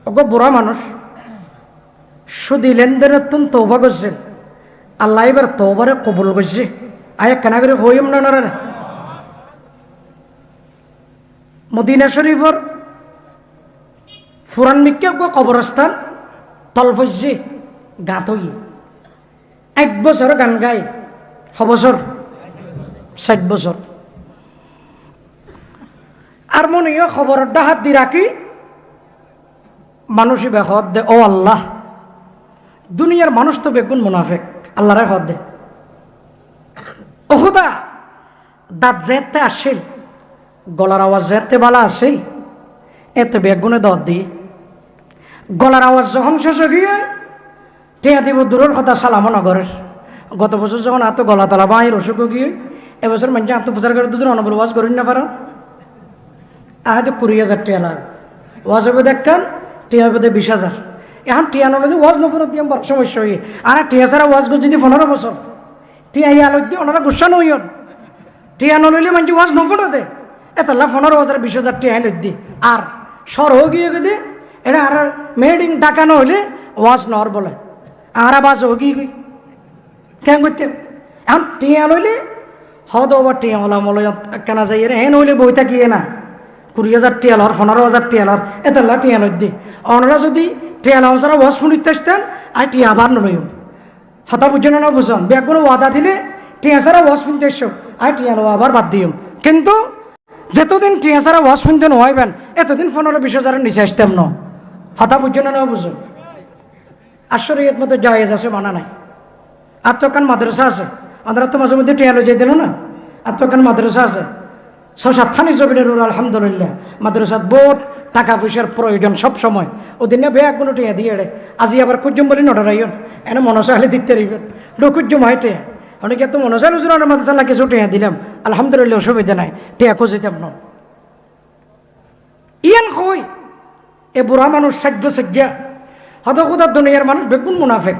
[SPEAKER 1] ওগো বুড়া মানুষ সুদি লেনদেনের তুন তৌবা করছেন, আল্লাহ এবার তৌবারে কবুল করছে, আয়া কেনা করে হইম না রে। মদিনা শরীফর ফুরান মিক্কে কবরস্থান তলফজি গাঁত হই 1 বছর গান গাই, বছর 60 বছর। আর মনে খবর ডাহাত দি রাখি মানুষই বেহদ দে, ও আল্লাহ দুনিয়ার মানুষ তো বেগুন মুনাফেক, আল্লাহরে হদ দে। ও খুদা দাঁত যেতে আসছিল, গলার আওয়াজ যেতে বালা আসছিল, এতে বেগুনে দর দিই গলার আওয়াজ যখন শেষ গিয়ে টিয়া দিব দূরের কথা সালামও নগরের। গত বছর যখন এত গলা তলা বাঁয়ের অসুখ গিয়ে এবছর মানুষ আত্মপ্রচার করে দুজন অনবর ওয়াজ করেন না পারো, আহতে 20,000 টিয়া লাগ ওয়াজ হবে দেখেন, টিয়া হবে 20,000। এখন টিয়া নলে ওয়াজ নফরত দিয়ে বড় সমস্যা হয়ে, আর টিয়া ছাড়া ওয়াজ করে যদি 15 বছর টিয়া আলো দিয়ে ওনারা গুসা নইন, টিয়া নলইলে মানুষ ওয়াজ নফরতে এতলা 15,000 20,000 টিয়া দি আর সর হয়ে গিয়ে গেদি এটা আর মেডিং ডাকা নহলে ওয়াজ নর বলে আর বাজ হোক কেন করতে। এখন টিয়া লইলে হদ ওবার টিয়া হলাম কেনা যাই হেন হইলে বই থাকিয়ে না 20,000 টিয়া লর 15,000 টিয়া লর এতলা টিয়া লই দি ওনারা যদি টিয়া লাম ছাড়া ওয়াজ শুনিতে আসতেন আর টিয়া আবার নলইম হতা বুঝছেন না বুঝুন ব্যাগগুলো ওয়াদা দিলে টিয়া ছাড়া ওয়াজ শুনতে এসব আর টিয়া লো আবার বাদ দিম। কিন্তু যতদিন টিয়া ছাড়া ওয়াজ শুনতে নহইবেন এতদিন 15-20,000 নিচে আসতাম ন, হতা বুঝছেন না বুঝুন। আশ্বরিয়ত মতো জায়েজ আছে, মানা নাই। আর তো কান মাদ্রাসা আছে, আপনারা তো মাঝে মধ্যে টিয়া লই যাই দিল না, আর তো কান মাদ্রাসা আছে 6-7 থানি জবিনের আলহামদুলিল্লাহ। মাদ্রাসাত বহুত টাকা পয়সার প্রয়োজন সব সময়, ওদিন না বেয়া কোনো টিয়া দিয়ে আজি আবার কুজ্জম বলি নডরাইন এনে মনসা হলে দিতে রইবেন ডকুজ্জম হয় টিয়া অনেকে তো মনসা হুজুর মাদ্রাসা লাগে কিছু টিয়া দিলাম আলহামদুলিল্লাহ, অসুবিধা নাই, টিয়া খুঁজিতাম ন। ইয়ান কই এ বুড়া মানুষ সাজ্য সজ্জা হত খুদার দুনিয়ার মানুষ বেগুন মুনাফেক,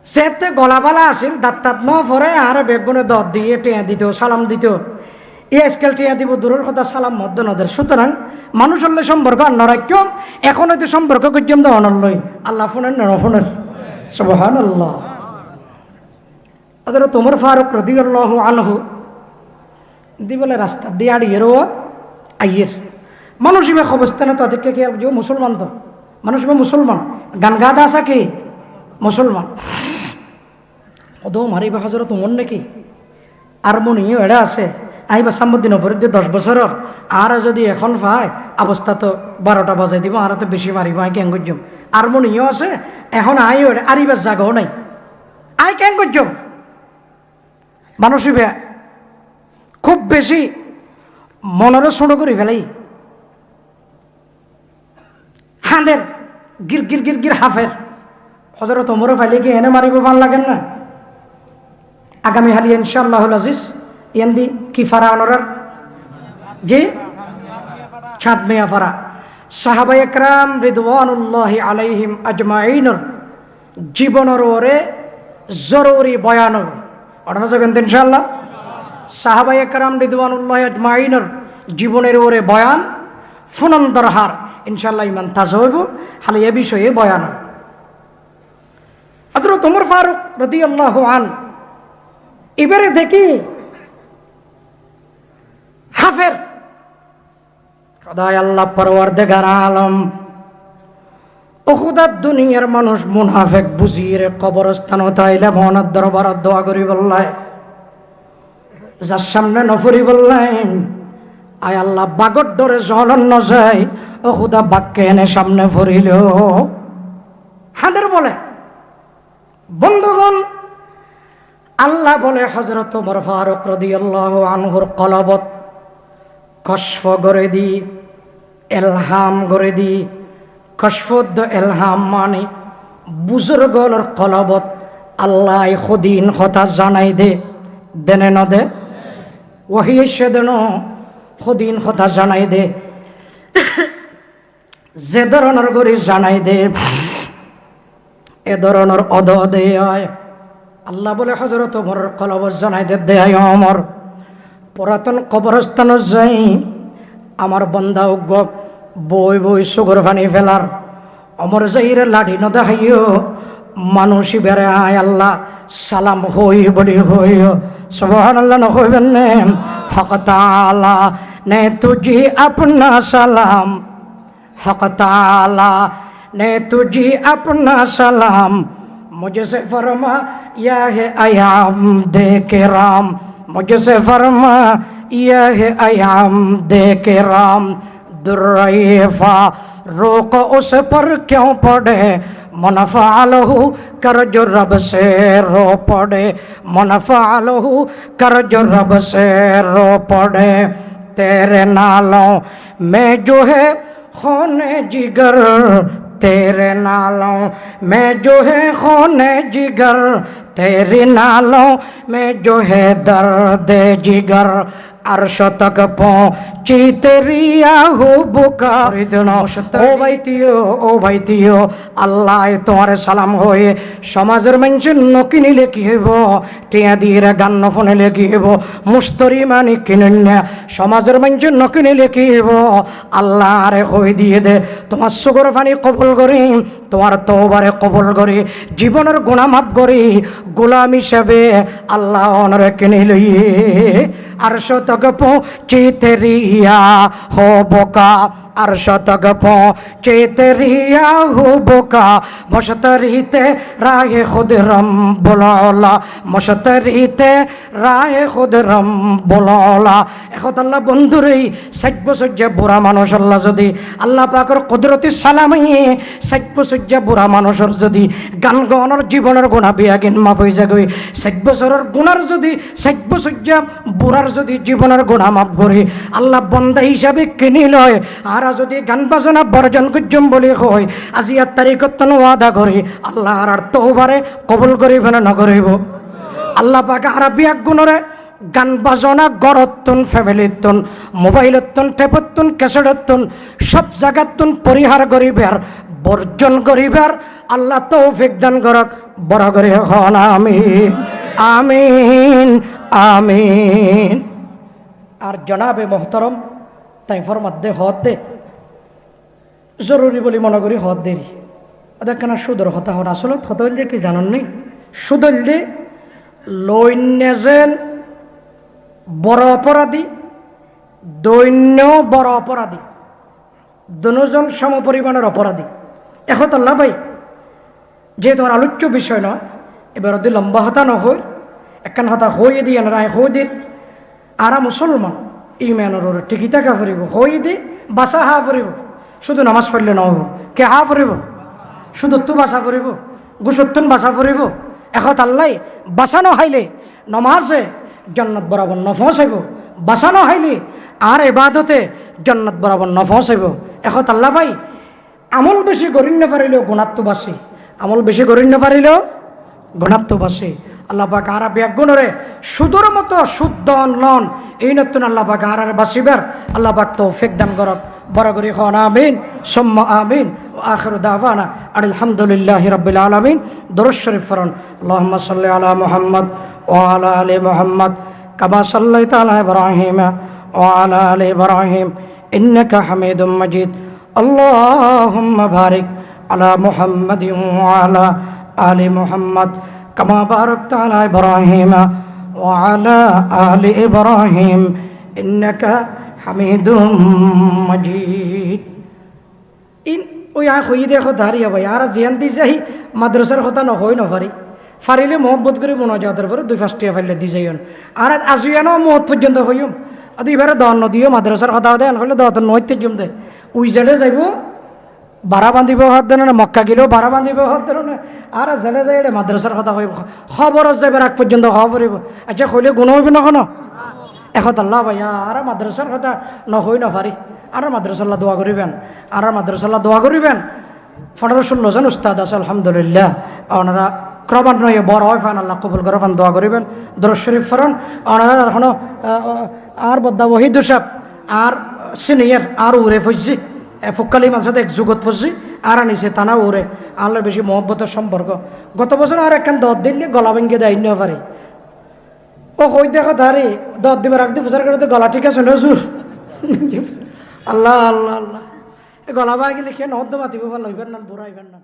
[SPEAKER 1] সেতে গলাবালা আসিল দাঁত তাত ন ফরে আর বেগুনে দর দিয়ে টিয়া দিত সালাম দিত, স্কেল টিয়া দিব দূরের কথা সালাম মধ্য নদের। সুতরাং মানুষ হলে সম্পর্ক অন্যরাক্য, এখন হয়তো সম্পর্ক করছিলাম তো অনল্লই আল্লাহ ফোনের নফোনের সুবহানাল্লাহ। আদর তোমার ফারুক রাদিয়াল্লাহু আনহু দি বলে রাস্তা দিয়ে আড়িয়েরও আইয়ের মানুষ ইবে অবস্থানে তাদেরকে কি যে মুসলমান, তো মানুষ ইবে মুসলমান গান গাদা আসা কি মুসলমান ওদৌ মারিবা হাজার তোমার নাকি আর মনিও এড়া আছে আইবা সাম্মুদ্দিন অপরিদ্ধ 10 বছরের আর যদি এখন পায় অবস্থা তো 12টা বাজাই দিব আর তো বেশি মারিব আই কেন করছম আর মনিও আছে এখন আই ওড়ে আরিবার জায়গাও নাই আই কেন করছম। মানুষ ইবে খুব বেশি মনের ছোট করে ফেলাই হাঁদের গির গির গির গির হাফের হজরত ওমরও ফাইলে কি এনে মারিব ভাল লাগেন না। আগামী হালি ইনশাআল্লাহ আজিজ এন্দি কি ফারা অনরার জি ছাদ মেয়া ফারা সাহাবা একরাম রিদওয়ানুল্লাহি আলাইহিম আজমাইনের জীবনের ওরে জরুরি বয়ান অর্ডার যাবেন ইনশাআল্লাহ। সাহাবা একরাম রিদওয়ানুল্লাহি আজমাইনের জীবনের ওরে বয়ান ফুনন দরহার ইনশাআল্লাহ ইমান তাজা হইব খালি এ বিষয়ে বয়ান। হযরত ওমর ফারুক রাদিয়াল্লাহু আন এবারে দেখি হাফের খোদায় আল্লাহ পরওয়ারদিগার আলম ও খুদার দুনিয়ার মানুষ মুনাফিক বুঝিয়ে কবরস্থান তাইলে ভনের দরবার দোয়া করি বললাই যার সামনে নফরি বললেন আয় আল্লাহ বাগর ডরে জ্বলন ন যায় ও খুদা বাক্যে এনে সামনে ফরিল হাদের বলে বন্ধুগণ আল্লাহ বলে হযরত ওমর ফারুক রাদিয়াল্লাহু আনহুর কলবত কশফ করে দি এলহাম করে দি কশফুদ এলহাম মানে বুজুর্গর কলবত আল্লাহ খুদিন কথা জানাই দে দেনে ন দে ওহি সেদিন খুদিন কথা জানাই দে যে ধরনের করে জানাই দে এ ধরনের অদ দে আল্লাহ বলে হযরত ওমর কলবত জানাই দে দেয় ওমর পুরাতন কবরস্থান যাই আমার বন্দা উগ্র বই বই সুগর পানি ফেলার অমর জাহিরে লাঠি ন দেখাইও মানুষই বেড়ে আয় আল্লাহ সালাম হই বলি হইও সুবহানাল্লাহ ন হইবেন নে হক তাআলা নে তুঝি আপনা সালাম হক তাআলা ने तुझी अपना सलाम मुझसे फरमा या है अयाम दे के राम मुझसे फरमा या है अयाम दे के राम दुर्रैफा रोक उस पर क्यों पड़े मुनफ़अलहु कर जो रब से रो पड़े मुनफ़अलहु कर जो रब से रो पड़े तेरे नालों में जो है खूने जिगर तेरे नालों में जो है खूने जिगर तेरे नालों में जो है दर्द जिगर अर्श तक पहुंची तेरी आहू बुका ও ভাইতিও আল্লাহ তোমার সালাম হয়ে সমাজের মানুষের নকি নিলে কি হইব টিয়া দিয়ে গান্ন ফোনে লেগে হইব মুস্তরি মানি কিনুন না সমাজের মানুষের নকি নিলে কি হইব আল্লাহ আরে হয়ে দিয়ে দে তোমার সুগর পানি কবুল করি তোমার তওবারে কবুল করি জীবনের গুনাহ মাফ করি গোলাম হিসাবে আল্লাহ অনরে কিনে লইয়ে আরশ তক পৌঁছে তেরিয়া হো বোকা अर्श तक पहुँचे तेरिया हो बोका मशतरीते राह खुद रम बोला मशतरीते राह खुद रम बोला এখন আল্লাহ বন্ধুরে 60 বছর যে বুড়া মানুষ আল্লাহ যদি আল্লাহ পাকের কুদরতি সালামে 60 বছর যে বুড়া মানুষের যদি গান গাওয়ানোর জীবনের গুনাহ বিয়াগিন মাফ হয়ে যাবে 60 বছরের গুনার যদি 60 বছর যে বুড়ার যদি জীবনের গুনাহ মাফ করে আল্লাহ বান্দা হিসাবে কিনে লয় আর যদি গান বাজনা বর্জন করছম বলে কই আজি আর তারিখত ওয়াদা করি আল্লাহ আর তওবারে কবুল করিব না নকরিব আল্লাহ পাক আরবি গুণরে গান বাজনা গরতন ফ্যামিলিতন মোবাইলতন টেপতন ক্যাসেটতন সব জায়গাতন পরিহার করিবার বর্জন করিবার আল্লাহ তৌফিক দান করক বড় করে হন আমিন আমিন আমিন আর জনাবে মোহতরম তাই ফরমাদ্দে হদ দে জরুরি বলে মনে করি হদ দেরি দেখেন সুদর হতা হন আসলে হতা হইলে কি জানান নেই সুদ হইলে লইন্যেন বড় অপরাধী দৈন্য বড় অপরাধী দুজন সম পরিমাণের অপরাধী এখন আল্লাহ ভাই যেহেতু আমার আলোচ্য বিষয় নয় এবার যদি লম্বা হতা নহয় একখান হতা হয়ে দিয়ে রায় হয়ে দিন আরা মুসলমান ইমানের ঠিকই থাকা ফুরিব হয়ে দি বাসা হা ফুরিব শুধু নামাজ পড়লে নহব কে হা ফুরিব শুধু তো বাসা ফুরিব গুসত্তুন বাসা ফুরিব এখন আল্লাহ বাসানো হাইলে নমাজে জন্নত বরাবর নফসাইব বাসানো হাইলে আর এবাদতে জন্নত বরাবর নফসাইব এখন আল্লাহ ভাই আমল বেশি গরিন না পারিলেও গুণাত্ম বাসে আমল বেশি গরিন না পারিলেও গুণাত্ম বাসে আল্লাহ পাক আর ব্যাগুণরে সুদর মতো শুদ্ধ লন এই নতুন আল্লাহ পাক আর বাসিবার আল্লাহ পাক তৌফিক দান করক বড় করে হন আমিন সুম্মা আমিন ওয়া আখিরু দাওয়ানা আলহামদুলিল্লাহি রাব্বিল আলামিন দরুদ শরীফ পড়ুন আল্লাহুম্মা সাল্লি আলা মুহাম্মদ ওয়া আলা আলি মুহাম্মদ কামা সাল্লাইতা আলা ইব্রাহিম ওয়া আলা আলি ইব্রাহিম ইন্নাকা হামিদুম মাজিদ আল্লাহুম্মা বারিক আলা মুহাম্মাদিন ওয়া আলা আলি মুহাম্মদ كما باركت على إبراهيم وعلى آل إبراهيم إنك حميد مجيد إن ويا خويده خداري أبا يارا زيان دي زهي مدرسة خدا نهوي نفاري ফারিলে মহব্বত করে মোনাজাতের পরে দুই ফাস্টিয়া ফাইলে দি যাইন আর আজিয়ানো মহৎ পর্যন্ত হইম আদি এবারে দন নদিও মাদ্রাসার কথা দেন হইলে দন নইতে জম দে উই জেলে যাইব বাড়া বান্ধিব হাত দেন না মক্কা গেলেও বাড়া বান্ধিব হাত দেন না আর জেলে যাই মাদ্রাসার কথা কইব খবর যাইবার আগ পর্যন্ত খবরিব আচ্ছা কইলে গুণ হইব না কোনো এখন আল্লাহ ভাইয়া আর মাদ্রাসার কথা নহই নফারি আর মাদ্রাসাল্লাহ দোয়া করিবেন আর মাদ্রাসাল্লাহ দোয়া করিবেন 15-16 জন উস্তাদ আছে আলহামদুলিল্লাহ ওনারা ক্রমান্বয়ে বড় হয় ফান আল্লাহ কবুল করে ফান দোয়া করিবেন দরুদ শরীফ ফরন ওনারা এখনো আর বদ্দা ওহিদ সাহেব আর সিনিয়র আর উরে ফজছি ফুক্কালি মানুষের এক যুগত ফসছি আর আনিছে টানা উরে আল্লাহ বেশি মহব্বতের সম্পর্ক গত বছর আর একখান দর দিলে গলা ভেঙে দেয় নিয়ে পারে ও কই দেখো ধারে দর দিবার রাখতে প্রচার করে গলা ঠিক আছে নজুর আল্লাহ আল্লাহ আল্লাহ গলা বাই গেলে খেয়ে নহদ্দ মাতিব লইবেন না বুড়াইবেন না